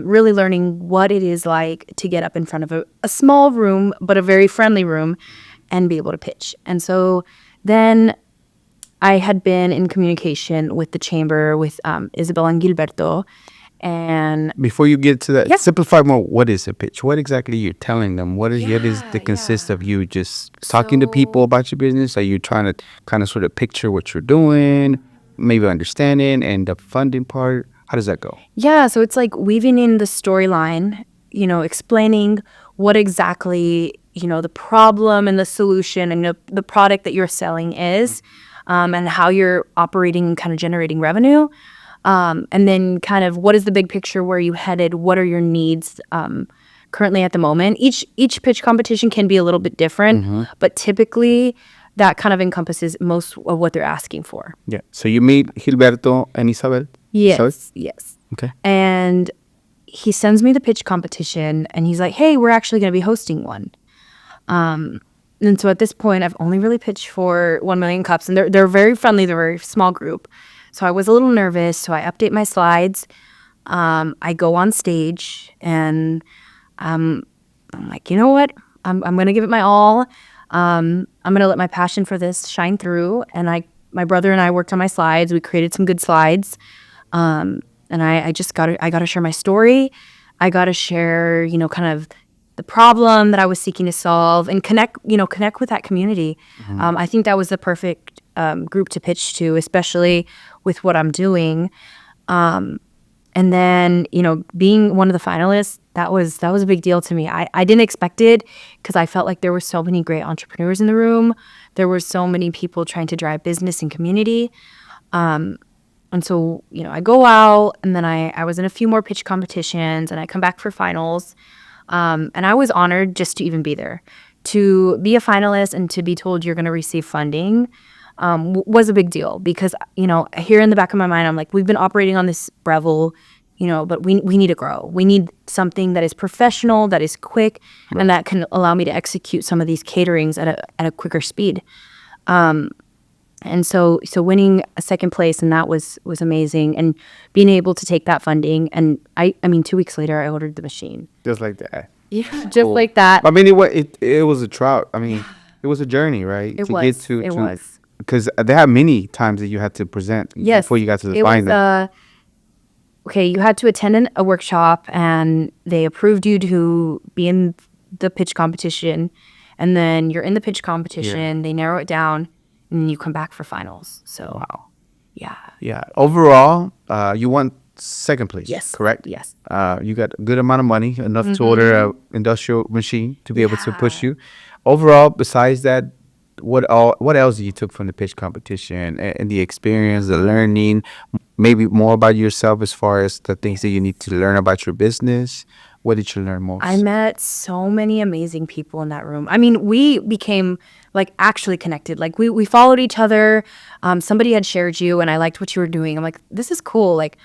really learning what it is like to get up in front of a small room, but a very friendly room, and be able to pitch. And so then I had been in communication with the chamber, with Isabel and Gilberto. And before you get to that, Yep. simplify more. What is a pitch? What exactly you're telling them? What is the consist of you just talking to people about your business? Are you trying to kind of sort of picture what you're doing, maybe understanding, and the funding part? How does that go? Yeah, so it's like weaving in the storyline, explaining what exactly, the problem and the solution and the product that you're selling is, and how you're operating and kind of generating revenue. And then kind of what is the big picture, where are you headed, what are your needs currently at the moment. Each pitch competition can be a little bit different, but typically that kind of encompasses most of what they're asking for. Yeah. So you meet Gilberto and Isabel? Isabel? Yes. Okay. And he sends me the pitch competition, and he's like, hey, we're actually going to be hosting one. And so at this point, I've only really pitched for 1 Million Cups, and they're very friendly. They're a very small group. So I was a little nervous. So I update my slides. I go on stage, and I'm like, you know what? I'm going to give it my all. I'm going to let my passion for this shine through. And my brother and I worked on my slides. We created some good slides. And I got to share my story. I got to share, kind of the problem that I was seeking to solve, and connect with that community. I think that was the perfect group to pitch to, especially with what I'm doing. And then, being one of the finalists, that was a big deal to me. I didn't expect it, because I felt like there were so many great entrepreneurs in the room. There were so many people trying to drive business and community. And so, I go out, and then I was in a few more pitch competitions, and I come back for finals. And I was honored just to even be there. To be a finalist and to be told you're going to receive funding was a big deal, because, here in the back of my mind, I'm like, we've been operating on this Breville, but we need to grow. We need something that is professional, that is quick, and that can allow me to execute some of these caterings at a quicker speed. And so winning a second place, and that was amazing, and being able to take that funding, and I mean 2 weeks later I ordered the machine. Just like that. Yeah, just like that. I mean, it was a trial. I mean, it was a journey, right? It was. Because there had many times that you had to present before you got to the final. Okay, you had to attend a workshop, and they approved you to be in the pitch competition, and then you're in the pitch competition. They narrow it down, and then you come back for finals. So, Wow. yeah. Yeah. Overall, you won second place. Yes. Correct? Yes. You got a good amount of money, enough to order a industrial machine to be able to push you. Overall, besides that, what else you took from the pitch competition, and the experience, the learning, maybe more about yourself as far as the things that you need to learn about your business? What did you learn most? I met so many amazing people in that room. I mean, we became like actually connected. Like we followed each other. Somebody had shared you, and I liked what you were doing. I'm like, this is cool. Like,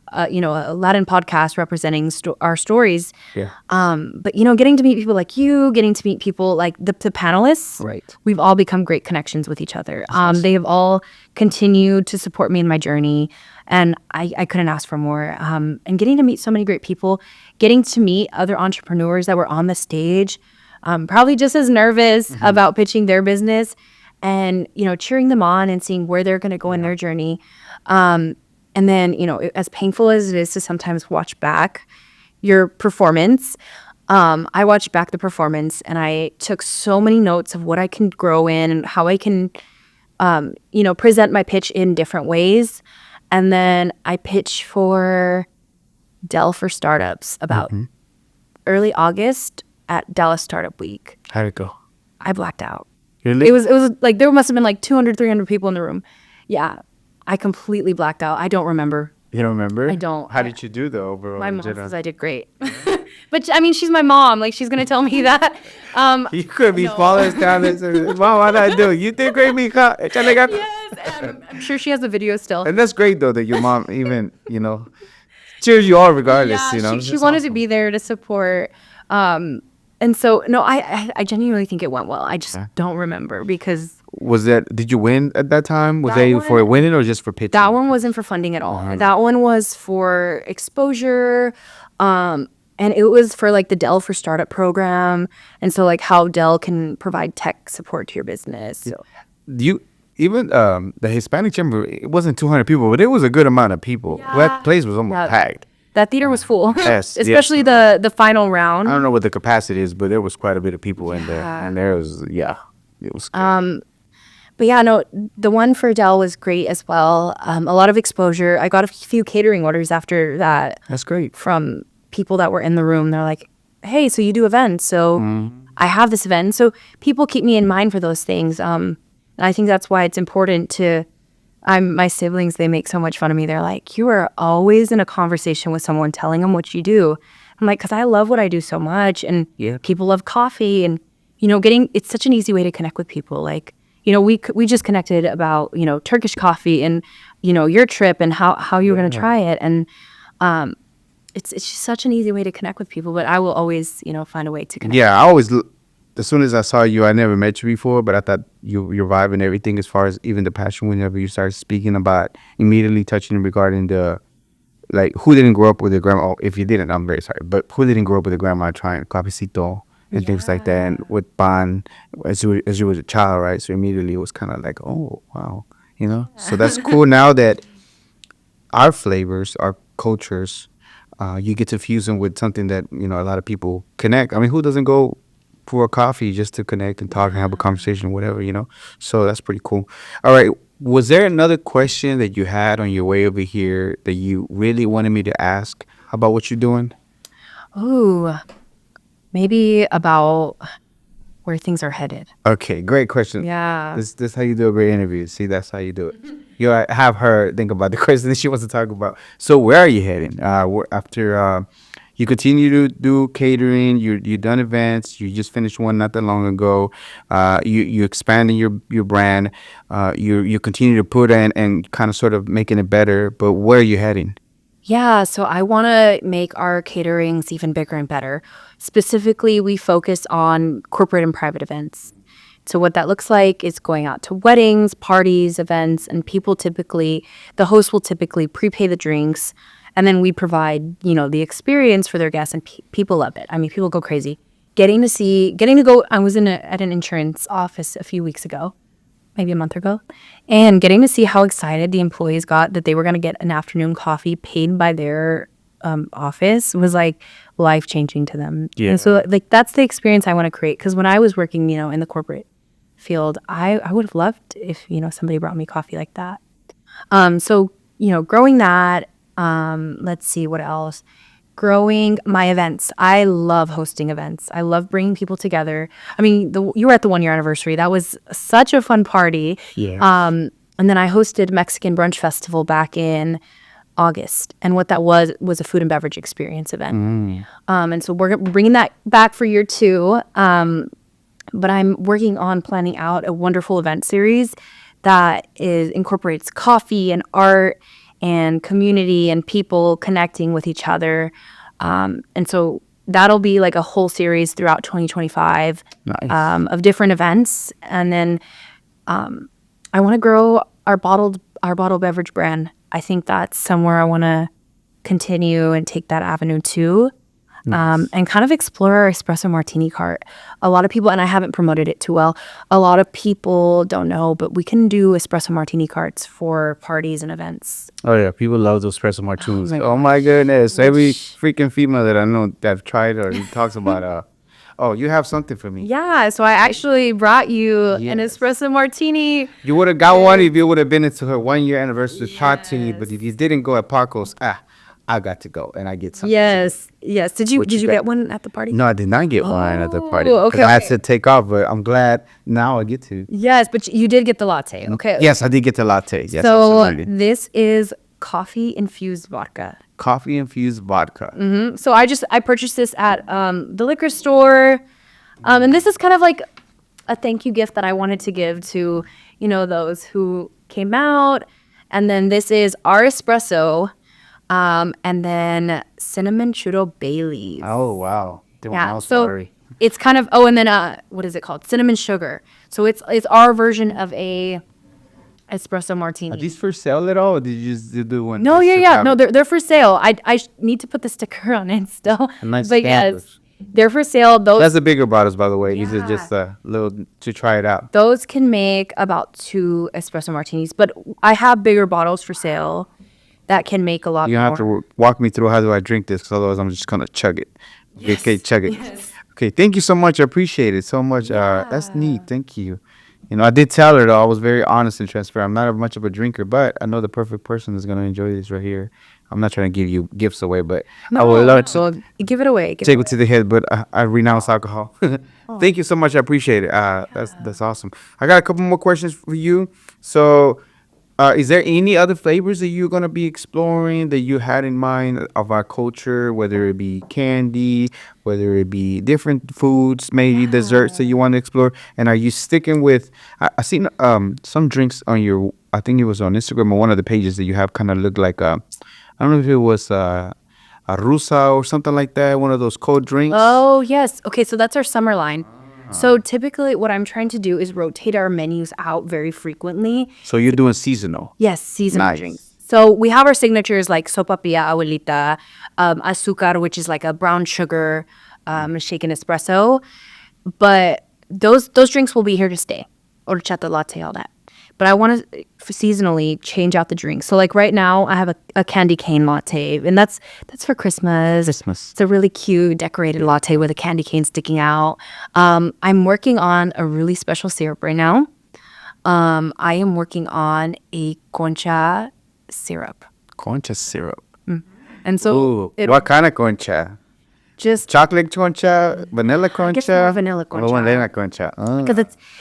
a Latin podcast representing our stories. Yeah. But getting to meet people like you, getting to meet people like the panelists. Right. We've all become great connections with each other. They have all continued to support me in my journey, and I couldn't ask for more. And getting to meet so many great people, getting to meet other entrepreneurs that were on the stage, probably just as nervous about pitching their business, and cheering them on and seeing where they're going to go in their journey. And then, as painful as it is to sometimes watch back your performance, I watched back the performance, and I took so many notes of what I can grow in and how I can, present my pitch in different ways. And then I pitched for Dell for Startups about early August at Dallas Startup Week. How'd it go? I blacked out. Really? It was like there must have been like 200, 300 people in the room. Yeah. I completely blacked out. I don't remember. You don't remember? I don't. How did you do though overall? My in mom general? says I did great. But But I mean, she's my mom. Like, she's gonna tell me that. You could be falling down this. Mom, why not do? You did great, Mika. Yes, and I'm sure she has the video still. And that's great though that your mom even cheers you on regardless. Yeah, she wanted to be there to support. And so no, I genuinely think it went well. I just don't remember because Did you win at that time? Was That they one- for winning or just for pitching? that one wasn't for funding at all. That one was for exposure. And it was for like the Dell for Startup program. And so like how Dell can provide tech support to your business. You even the Hispanic chamber, it wasn't 200 people, but it was a good amount of people. That place was almost packed. That theater was full. Yes, Especially the final round. I don't know what the capacity is, but there was quite a bit of people in there, and it was good. But yeah, no, the one for Dell was great as well. A lot of exposure. I got a few catering orders after that That's great. from people that were in the room. They're like, hey, so you do events. So I have this event. So people keep me in mind for those things. And I think that's why it's important to, my siblings, they make so much fun of me. They're like, you are always in a conversation with someone telling them what you do. I'm like, because I love what I do so much. And people love coffee. And, it's such an easy way to connect with people. Like, we just connected about, Turkish coffee and, your trip and how you were going to try it. And it's just such an easy way to connect with people. But I will always, find a way to connect. Yeah, as soon as I saw you, I never met you before, but I thought your vibe and everything, as far as even the passion, whenever you started speaking about immediately touching regarding the, like, who didn't grow up with their grandma? Oh, if you didn't, I'm very sorry, but who didn't grow up with their grandma trying cafecito and things like that, and with pan as you was a child, right? So immediately it was kind of like, oh, wow, So that's cool now that our flavors, our cultures, you get to fuse them with something that, a lot of people connect. I mean, who doesn't go for a coffee just to connect and talk and have a conversation, whatever, So that's pretty cool. All right. Was there another question that you had on your way over here that you really wanted me to ask about what you're doing? Ooh, maybe about where things are headed. Okay, great question. Yeah. This is how you do a great interview. See, that's how you do it. You have her think about the question that she wants to talk about. So where are you heading? After you continue to do catering, you done events, you just finished one not that long ago. You expanding your brand. You continue to put in and kind of sort of making it better. But where are you heading? Yeah, so I want to make our caterings even bigger and better. Specifically, we focus on corporate and private events. So what that looks like is going out to weddings, parties, events, and the host will typically prepay the drinks, and then we provide, the experience for their guests, and people love it. I mean, people go crazy. Getting to go, I was at an insurance office a few weeks ago, maybe a month ago, and getting to see how excited the employees got that they were going to get an afternoon coffee paid by their office was like life-changing to them. Yeah. And so like that's the experience I want to create, because when I was working, in the corporate field, I would have loved if, somebody brought me coffee like that. So, growing that, let's see what else. Growing my events. I love hosting events. I love bringing people together. I mean, you were at the 1-year anniversary. That was such a fun party. Yeah. And then I hosted Mexican Brunch Festival back in August. And what that was a food and beverage experience event. And so we're bringing that back for year 2. But I'm working on planning out a wonderful event series that incorporates coffee and art and community and people connecting with each other. And so that'll be like a whole series throughout 2025. Nice. Of different events. And then I want to grow our bottled beverage brand. I think that's somewhere I want to continue and take that avenue too. And kind of explore our espresso martini cart. A lot of people, and I haven't promoted it too well, a lot of people don't know, but we can do espresso martini carts for parties and events. Oh yeah, people love those espresso martinis. my Oh my goodness, every freaking female that I know that I've tried or talks about. Oh, you have something for me. Yeah, so I actually brought you an Yes. espresso martini. You would have got one if you would have been into her 1-year anniversary party, but if you didn't go at Paco's, I got to go and I get something. Yes. Did you What you get got? one at the party? No, I did not get one at the party. Oh, okay, I had okay. to take off, but I'm glad now I get to. Yes, but you did get the latte. Okay. Yes, I did get the latte. Yes, So absolutely. this is coffee infused vodka. Coffee infused vodka. So I purchased this at the liquor store, and this is kind of like a thank you gift that I wanted to give to those who came out. And then this is our espresso, and then cinnamon churro Baileys. Oh wow. Yeah, so it's kind of and then what is it called? Cinnamon sugar. So it's our version of a espresso martini. Are these for sale at all, or did you just do one? No, yeah. No, they're for sale. I need to put the sticker on it still. A nice but yes, they're for sale. That's the bigger bottles, by the way. These are Yeah. just a little to try it out. Those can make about 2 espresso martinis, but I have bigger bottles for sale that can make a lot You more. have to walk me through how do I drink this, because otherwise I'm just gonna chug it. Okay, chug it. Yes. Okay, thank you so much. I appreciate it so much. That's neat. Thank you. I did tell her though, I was very honest and transparent. I'm not much of a drinker, but I know the perfect person is gonna enjoy this right here. I'm not trying to give you gifts away, but I would love to So give it away. take it to the head. But I renounce alcohol. Thank you so much. I appreciate it. That's awesome. I got a couple more questions for you. So, is there any other flavors that you're gonna be exploring that you had in mind of our culture, whether it be candy, whether it be different foods, maybe desserts that you want to explore? And are you sticking with? I seen some drinks on your. I think it was on Instagram or one of the pages that you have kind of looked like I don't know if it was a rusa or something like that. One of those cold drinks. Oh, yes. Okay, so that's our summer line. So typically what I'm trying to do is rotate our menus out very frequently. So you're doing seasonal. Yes, seasonal Nice. drinks. So we have our signatures like sopapilla abuelita, azúcar, which is like a brown sugar shaken espresso. But those drinks will be here to stay. Horchata latte, all that. But I want to seasonally change out the drinks. So like right now, I have a candy cane latte, and that's for Christmas. Christmas. It's a really cute decorated latte with a candy cane sticking out. I'm working on a really special syrup right now. I am working on a concha syrup. Concha syrup. And so Ooh, it what kind of concha? just Chocolate concha, vanilla concha, guess more vanilla concha. Oh, vanilla concha. because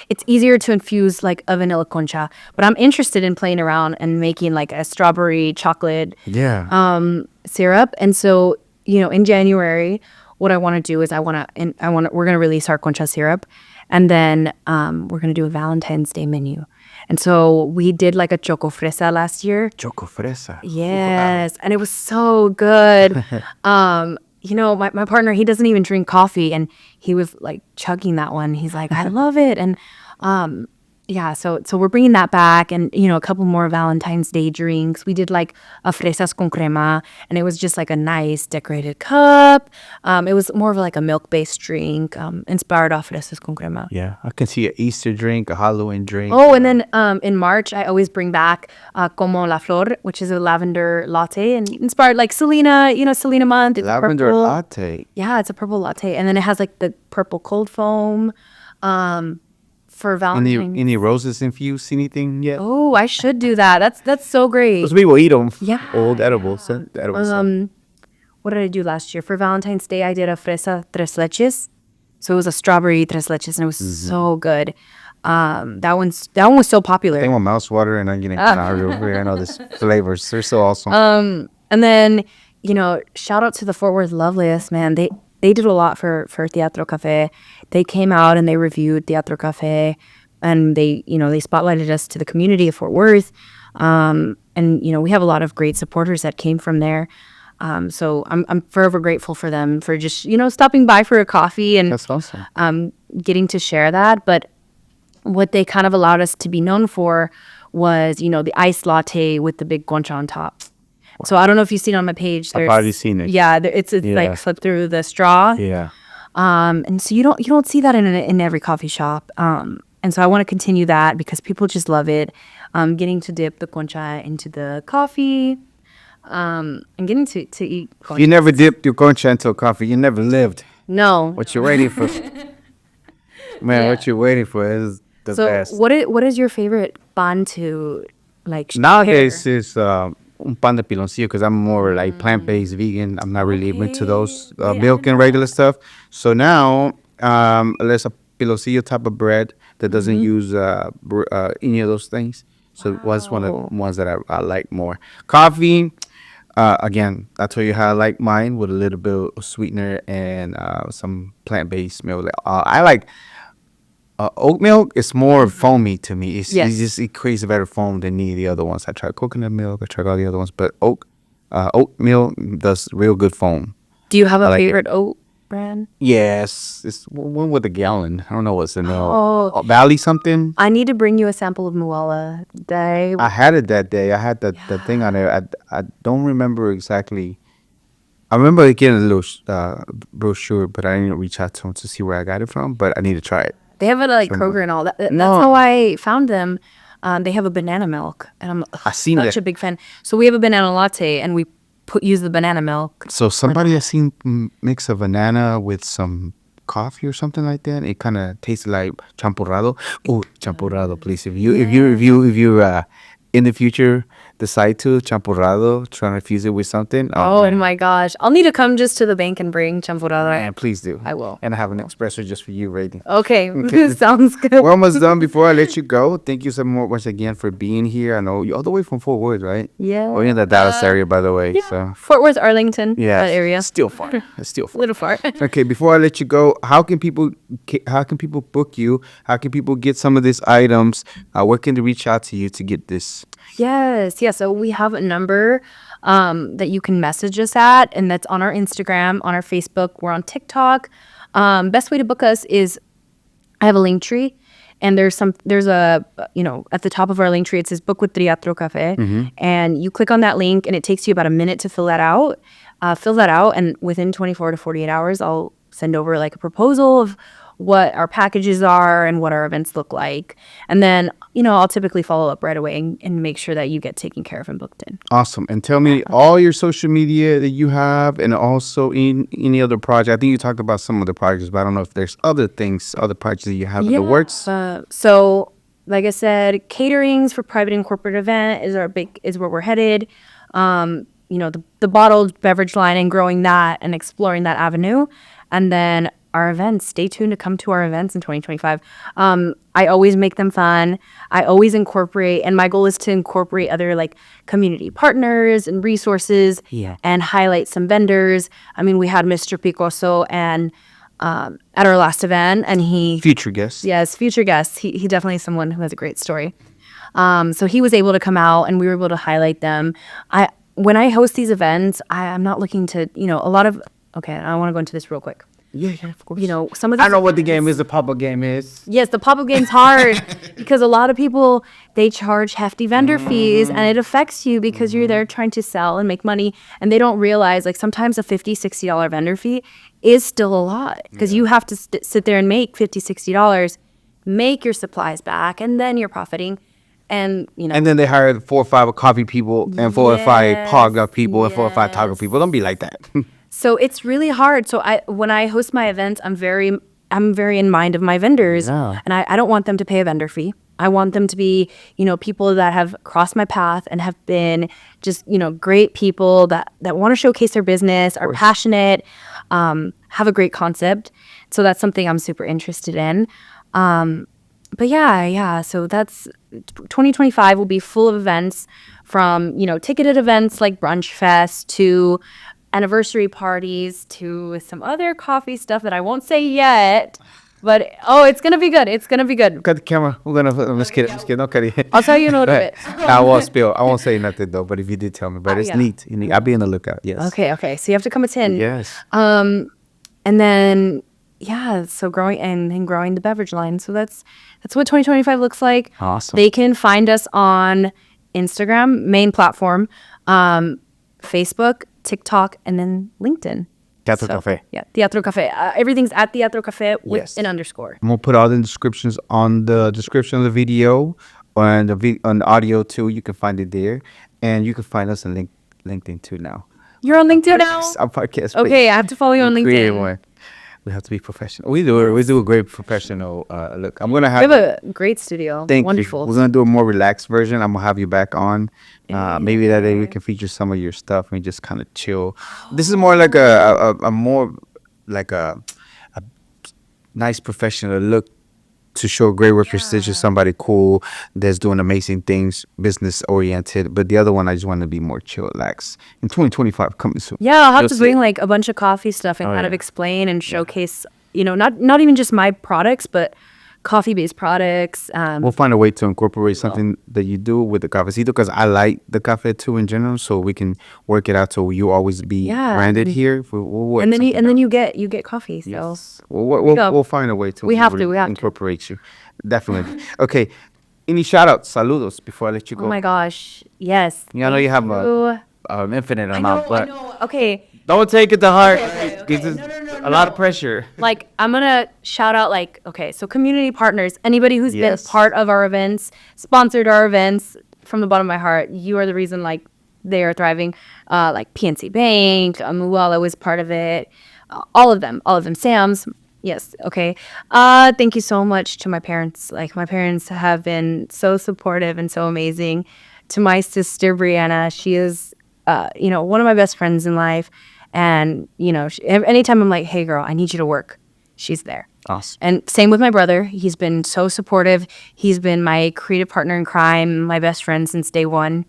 it's easier to infuse like a vanilla concha. But I'm interested in playing around and making like a strawberry chocolate Yeah. syrup. And so, in January, what I want to do is we're going to release our concha syrup, and then we're going to do a Valentine's Day menu. And so we did like a choco fresa last year. Choco fresa. Yes, and it was so good. My partner, he doesn't even drink coffee, and he was like chugging that one. He's like, I love it. And so we're bringing that back, and a couple more Valentine's Day drinks. We did like a fresas con crema, and it was just like a nice decorated cup. It was more of like a milk-based drink, inspired off fresas con crema. Yeah, I can see an Easter drink, a Halloween drink. Oh, and then in March, I always bring back Como la Flor, which is a lavender latte, and inspired like Selena, Selena month. It's Lavender purple. latte. Yeah, it's a purple latte, and then it has like the purple cold foam for Valentine's. Any roses infused? Anything yet? Oh, I should do that. That's so great. Those people eat them. Yeah. Old edibles. Edibles. What did I do last year for Valentine's Day? I did a fresa tres leches, so it was a strawberry tres leches, and it was so good. That one was so popular. I want mouse water, and I'm getting kind of hungry over here. I know these flavors. They're so awesome. And then, shout out to the Fort Worth Loveliest, man. They did a lot for Teatro Cafe. They came out and they reviewed Teatro Cafe, and they spotlighted us to the community of Fort Worth. And we have a lot of great supporters that came from there. So I'm forever grateful for them for just, stopping by for a coffee and That's awesome. getting to share that. But what they kind of allowed us to be known for was, the iced latte with the big concha on top. So I don't know if you've seen on my page. I've already seen it. Yeah, it's like slip through the straw. Yeah. And so you don't see that in every coffee shop. And so I want to continue that because people just love it. Getting to dip the concha into the coffee. And getting to eat concha. You never dipped your concha into coffee. You never lived. No. What you're waiting for. Man, what you're waiting for is the So best. what is your favorite pan to like Nowadays, share? it's un pan de piloncillo because I'm more like plant-based vegan. I'm not really into those milk and regular stuff. So now, there's a piloncillo type of bread that doesn't use any of those things. So it was one of Wow. the ones that I like more. Coffee, again, I told you how I like mine with a little bit of sweetener and some plant-based milk. I like oat milk. It's more foamy to me. Yes. It creates a better foam than any of the other ones. I tried coconut milk. I tried all the other ones, but oat milk does real good foam. Do you have I a like it. favorite oat brand? Yes, it's one with a gallon. I don't know what's in the Oh, Valley something. I need to bring you a sample of Muala. I had it that day. I had the thing on there. I don't remember exactly. I remember getting a little brochure, but I didn't reach out to him to see where I got it from. But I need to try it. They have it at like Some- Kroger and all that. That's No. how I found them. They have a banana milk, and I'm I seen such that. a big fan. So we have a banana latte, and we use the banana milk. So somebody has seen mix a banana with some coffee or something like that. It kind of tasted like champurrado. Oh, champurrado, please. If you in the future decide to champurrado, trying to fuse it with something. Oh, man. and my gosh, I'll need to come just to the bank and bring champurrado. Man, please do. I will. And I have an espresso just for you, Raiden. Okay, sounds good. We're almost done. Before I let you go, thank you so much once again for being here. I know you're all the way from Fort Worth, right? Yeah. We're in the Dallas area, by the way. So Fort Worth, Arlington, yeah, that area. still far. It's still far. Little far. Okay, before I let you go, how can people book you? How can people get some of these items? Where can they reach out to you to get this? Yes, yeah. So we have a number that you can message us at, and that's on our Instagram, on our Facebook. We're on TikTok. Best way to book us is I have a link tree, and there's a at the top of our link tree it says book with Teatro Cafe, and you click on that link, and it takes you about a minute to fill that out. And within 24 to 48 hours, I'll send over like a proposal of what our packages are and what our events look like. And then, I'll typically follow up right away and make sure that you get taken care of and booked in. Awesome. And tell me all your social media that you have, and also in any other project. I think you talked about some of the projects, but I don't know if there's other projects that you have in the works. So, like I said, caterings for private and corporate event is where we're headed. The bottled beverage line and growing that and exploring that avenue. And then our events, stay tuned to come to our events in 2025. I always make them fun. I always incorporate, and my goal is to incorporate other like community partners and resources and highlight some vendors. I mean, we had Mr. Picoso and at our last event, and Future guests. Yes, future guests. He definitely is someone who has a great story. So he was able to come out, and we were able to highlight them. When I host these events, I'm not looking to, a lot of. Okay, I want to go into this real quick. Yeah, of course. Some of these I know what the game is. The pop-up game is. Yes, the pop-up game's hard because a lot of people, they charge hefty vendor fees, and it affects you because you're there trying to sell and make money, and they don't realize like sometimes a $50, $60 vendor fee is still a lot because you have to sit there and make $50, $60, make your supplies back, and then you're profiting. And And then they hired 4 or 5 coffee people and 4 or 5 pogged up people and 4 or 5 taco people. Don't be like that. So it's really hard. So when I host my events, I'm very in mind of my vendors, and I don't want them to pay a vendor fee. I want them to be, people that have crossed my path and have been just, great people that want to showcase their business, are passionate, have a great concept. So that's something I'm super interested in. But yeah. So that's 2025 will be full of events from, ticketed events like Brunch Fest to anniversary parties to some other coffee stuff that I won't say yet. But, it's going to be good. It's going to be good. Cut the camera. I'm just kidding. Don't cut it. I'll tell you in a little bit. I won't spill. I won't say nothing, though, but if you did tell me. But it's yeah. neat. I'll be on the lookout. Yes. Okay. So you have to come attend. Yes. And then, so growing the beverage line. So that's what 2025 looks like. Awesome. They can find us on Instagram, main platform, Facebook, TikTok, and then LinkedIn. Teatro Cafe. Yeah, Teatro Cafe. Everything's at Teatro Cafe with Yes. an underscore. I'm gonna put all the descriptions on the description of the video and on the audio too. You can find it there, and you can find us on LinkedIn too now. You're on LinkedIn now? Our podcast. Okay, I have to follow you on Create LinkedIn. one. We have to be professional. We do a great professional look. I'm gonna We have. have a great studio. Thank Wonderful. you. We're gonna do a more relaxed version. I'm gonna have you back on. Maybe that day we can feature some of your stuff and just kind of chill. This is more like a more like a nice professional look to show great representation, somebody cool that's doing amazing things, business oriented. But the other one, I just want to be more chill, relax. In 2025, coming soon. Yeah, I'll have You'll to see bring it. like a bunch of coffee stuff and Oh, kind of yeah. explain and showcase, not even just my products, but coffee-based products. We'll find a way to incorporate something that you do with the cafecito because I like the cafe too in general. So we can work it out so you always be Yeah, branded here. We'll work and then something you out. get coffee. So Yes. there we go. We'll find a way to We have to. We have to. incorporate you. Definitely. Okay. Any shout outs, saludos before I let you Oh go? my gosh, yes. Yeah, I know you have you. an infinite I amount, know, I but know. Okay, don't take it to heart. okay. It's No, no, no, a lot of no. pressure. Like I'm gonna shout out so community partners, anybody who's been Yes. part of our events, sponsored our events from the bottom of my heart. You are the reason like they are thriving. Like PNC Bank, Muala was part of it. All of them. Sam's. Yes. Okay. Thank you so much to my parents. Like my parents have been so supportive and so amazing. To my sister Brianna, she is, one of my best friends in life. And anytime I'm like, "Hey, girl, I need you to work," she's there. Awesome. And same with my brother. He's been so supportive. He's been my creative partner in crime, my best friend since day one.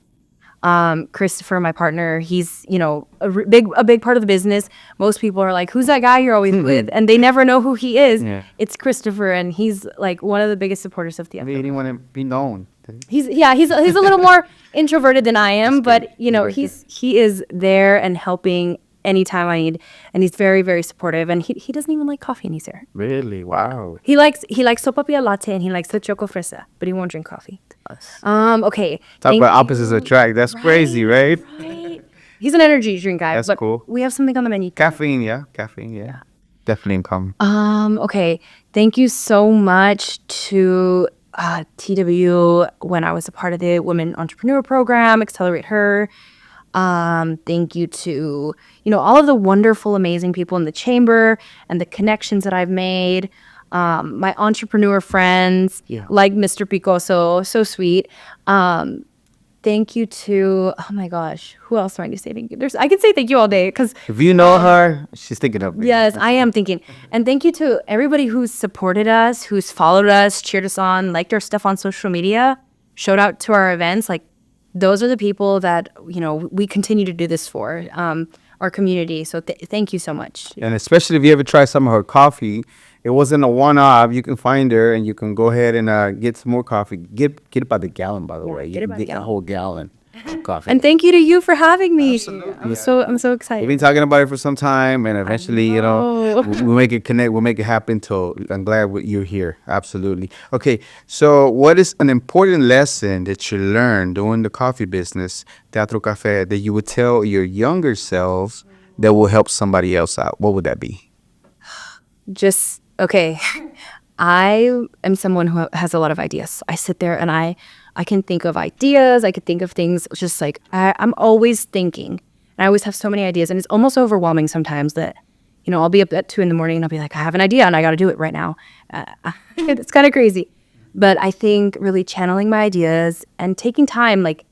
Christopher, my partner, he's a big part of the business. Most people are like, "Who's that guy you're always with?" And they never know who he is. Yeah. It's Christopher, and he's like one of the biggest supporters of the I didn't want to be known. He's a little more introverted than I am, but Very he is there and helping anytime I need, and he's very, very supportive. And he doesn't even like coffee, and he's there. Really? Wow. He likes sopapilla latte and he likes the choco fresa, but he won't drink coffee. Okay. Talk thank about opposites attract. That's crazy, right? Right. He's an energy drink guy. That's but cool. We have something on the menu. Caffeine, yeah. Caffeine, yeah. Definitely in common. Okay. Thank you so much to TW when I was a part of the Women Entrepreneur Program, Accelerate Her. Thank you to, all of the wonderful, amazing people in the chamber and the connections that I've made. My entrepreneur friends, Yeah. like Mr. Picoso, so sweet. Thank you to, oh my gosh, who else do I need to say thank you? I can say thank you all day because If you know her, she's thinking of me. yes, I am thinking. And thank you to everybody who's supported us, who's followed us, cheered us on, liked our stuff on social media, showed out to our events. Like, those are the people that, we continue to do this for, our community. So thank you so much. And especially if you ever try some of her coffee, it wasn't a one-off. You can find her and you can go ahead and get some more coffee. Get it by the gallon, by the way. get You it by can the get a gallon. whole gallon of coffee. And thank you to you for having me. I'm so We've excited. been talking about it for some time, and eventually, know. we'll make it connect. We'll make it happen. So I'm glad you're here. Absolutely. Okay. So, what is an important lesson that you learned doing the coffee business, Teatro Cafe, that you would tell your younger selves that will help somebody else out? What would that be? Just okay. I am someone who has a lot of ideas. I sit there and I can think of ideas. I could think of things just like I'm always thinking. And I always have so many ideas. And it's almost overwhelming sometimes that, I'll be up at 2 a.m. and I'll be like, I have an idea and I got to do it right now. It's kind of crazy. But I think really channeling my ideas and taking time, like,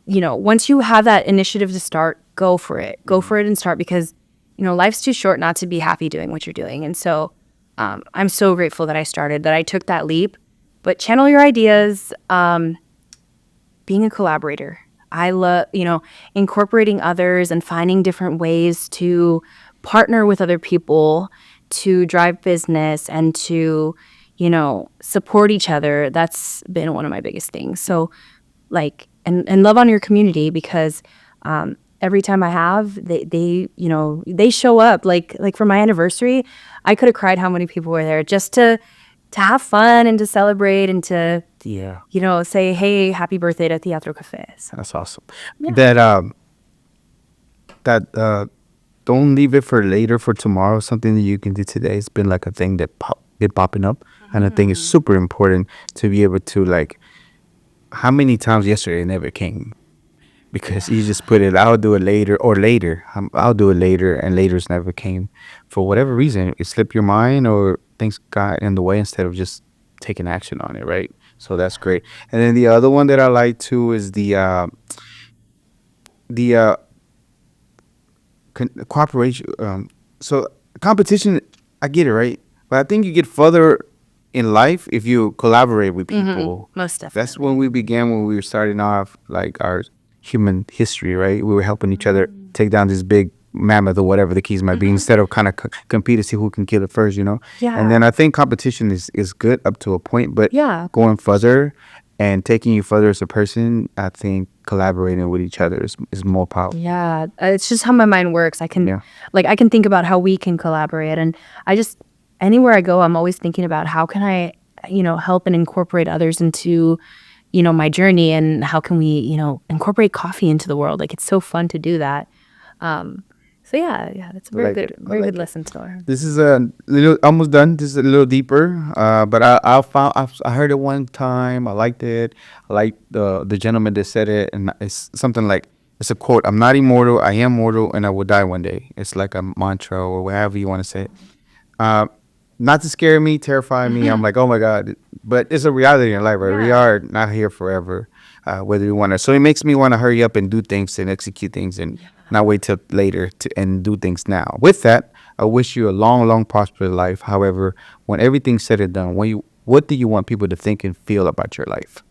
once you have that initiative to start, go for it. Go for it and start because, life's too short not to be happy doing what you're doing. And so I'm so grateful that I took that leap. But channel your ideas, being a collaborator. I love, incorporating others and finding different ways to partner with other people to drive business and to, support each other. That's been one of my biggest things. So, like, and love on your community because every time I have, they show up. Like for my anniversary, I could have cried how many people were there just to have fun and to celebrate and to Yeah. say, hey, happy birthday to Teatro Cafe. So, That's awesome. That don't leave it for later, for tomorrow. Something that you can do today. It's been like a thing that been popping up, and I think it's super important to be able to like. How many times yesterday it never came? Because you just put it, I'll do it later or later. I'll do it later, and later's never came. For whatever reason, it slipped your mind or things got in the way instead of just taking action on it, right? So that's great. And then the other one that I like too is the cooperation. So competition, I get it, right? But I think you get further in life if you collaborate with people. Most definitely. That's when we began, when we were starting off like our human history, right? We were helping each other take down this big mammoth or whatever the keys might be, instead of kind of compete to see who can kill it first, you know? Yeah. And then I think competition is good up to a point, but Yeah. going further and taking you further as a person, I think collaborating with each other is more powerful. Yeah, it's just how my mind works. I can Yeah. I can think about how we can collaborate, and I just anywhere I go, I'm always thinking about how can I, help and incorporate others into, my journey, and how can we, incorporate coffee into the world. Like, it's so fun to do that. So yeah, that's a very like good, it. I very like good it. lesson to learn. This is a little almost done. This is a little deeper, but I heard it one time. I liked it. I like the gentleman that said it, and it's something like, it's a quote: "I'm not immortal. I am mortal, and I will die one day." It's like a mantra or whatever you want to say it. Uh, Not to scare me, terrify me. I'm like, oh my god, but it's a reality in life, right? We Yeah. are not here forever, whether we want to. So it makes me want to hurry up and do things and execute things, and not wait till later and do things now. With that, I wish you a long, long, prosperous life. However, when everything's said and done, what do you want people to think and feel about your life?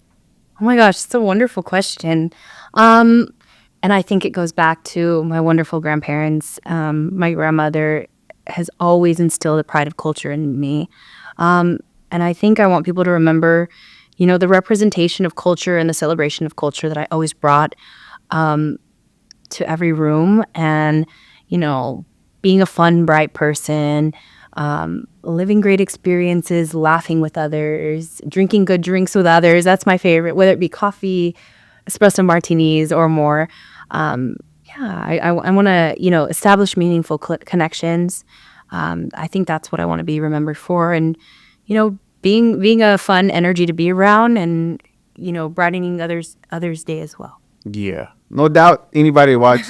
Oh my gosh, it's a wonderful question. And I think it goes back to my wonderful grandparents. My grandmother has always instilled a pride of culture in me. And I think I want people to remember, the representation of culture and the celebration of culture that I always brought to every room. And, being a fun, bright person, living great experiences, laughing with others, drinking good drinks with others. That's my favorite, whether it be coffee, espresso martinis, or more. I want to, establish meaningful connections. I think that's what I want to be remembered for. And, being a fun energy to be around, and, brightening others' day as well. Yeah, no doubt. Anybody watch,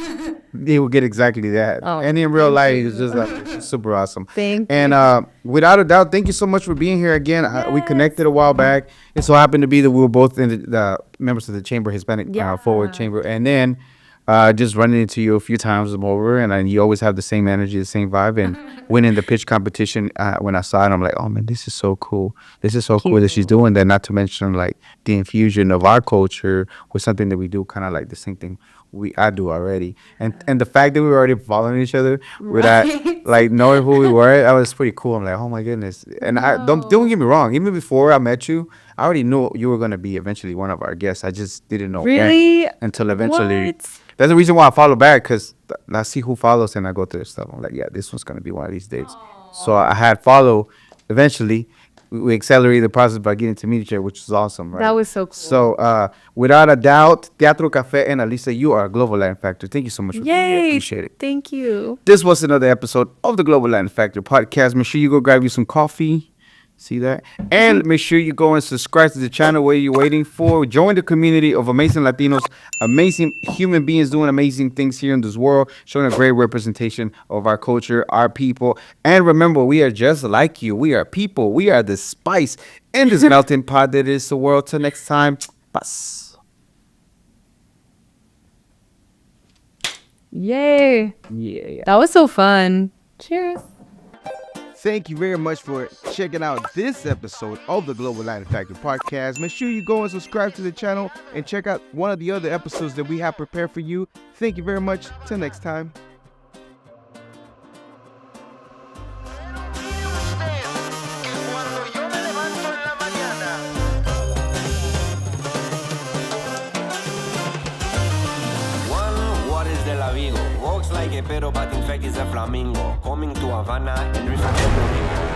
they will get exactly that. Oh, And in real life, it's just like super awesome. Thank And without a doubt, thank you so much for being here again. We connected a while back. It so happened to be that we were both in the members of the chamber, Hispanic Forward Chamber, and then just running into you a few times over, and you always have the same energy, the same vibe. And winning the pitch competition, when I saw it, I'm like, oh man, this is so cool. This is so cool that she's doing that. Not to mention like the infusion of our culture with something that we do, kind of like the same thing I do already. And the fact that we were already following each other without like knowing who we were, that was pretty cool. I'm like, oh my goodness. And I don't get me wrong, even before I met you, I already knew you were gonna be eventually one of our guests. I just didn't know when, Really? until eventually. What? That's the reason why I follow back, because I see who follows and I go through their stuff. I'm like, yeah, this one's gonna be one of these days. So I had follow. Eventually, we accelerated the process by getting to meet each other, which was awesome, right? That was so cool. So without a doubt, Teatro Cafe and Alyssa, you are a global Latin factor. Thank you so much for being here. Yay! Appreciate it. Thank you. This was another episode of the Global Latin Factor podcast. Make sure you go grab you some coffee. See that? And make sure you go and subscribe to the channel. What are you waiting for? Join the community of amazing Latinos, amazing human beings doing amazing things here in this world, showing a great representation of our culture, our people. And remember, we are just like you. We are people. We are the spice in this melting pot that is the world. Till next time, Paso. Yay. Yeah. That was so fun. Cheers. Thank you very much for checking out this episode of the Global Latin Factor podcast. Make sure you go and subscribe to the channel and check out one of the other episodes that we have prepared for you. Thank you very much. Till next time. What is the Lavigo? Walks like a pedo, but in fact is a flamingo. Coming to Havana and reflecting.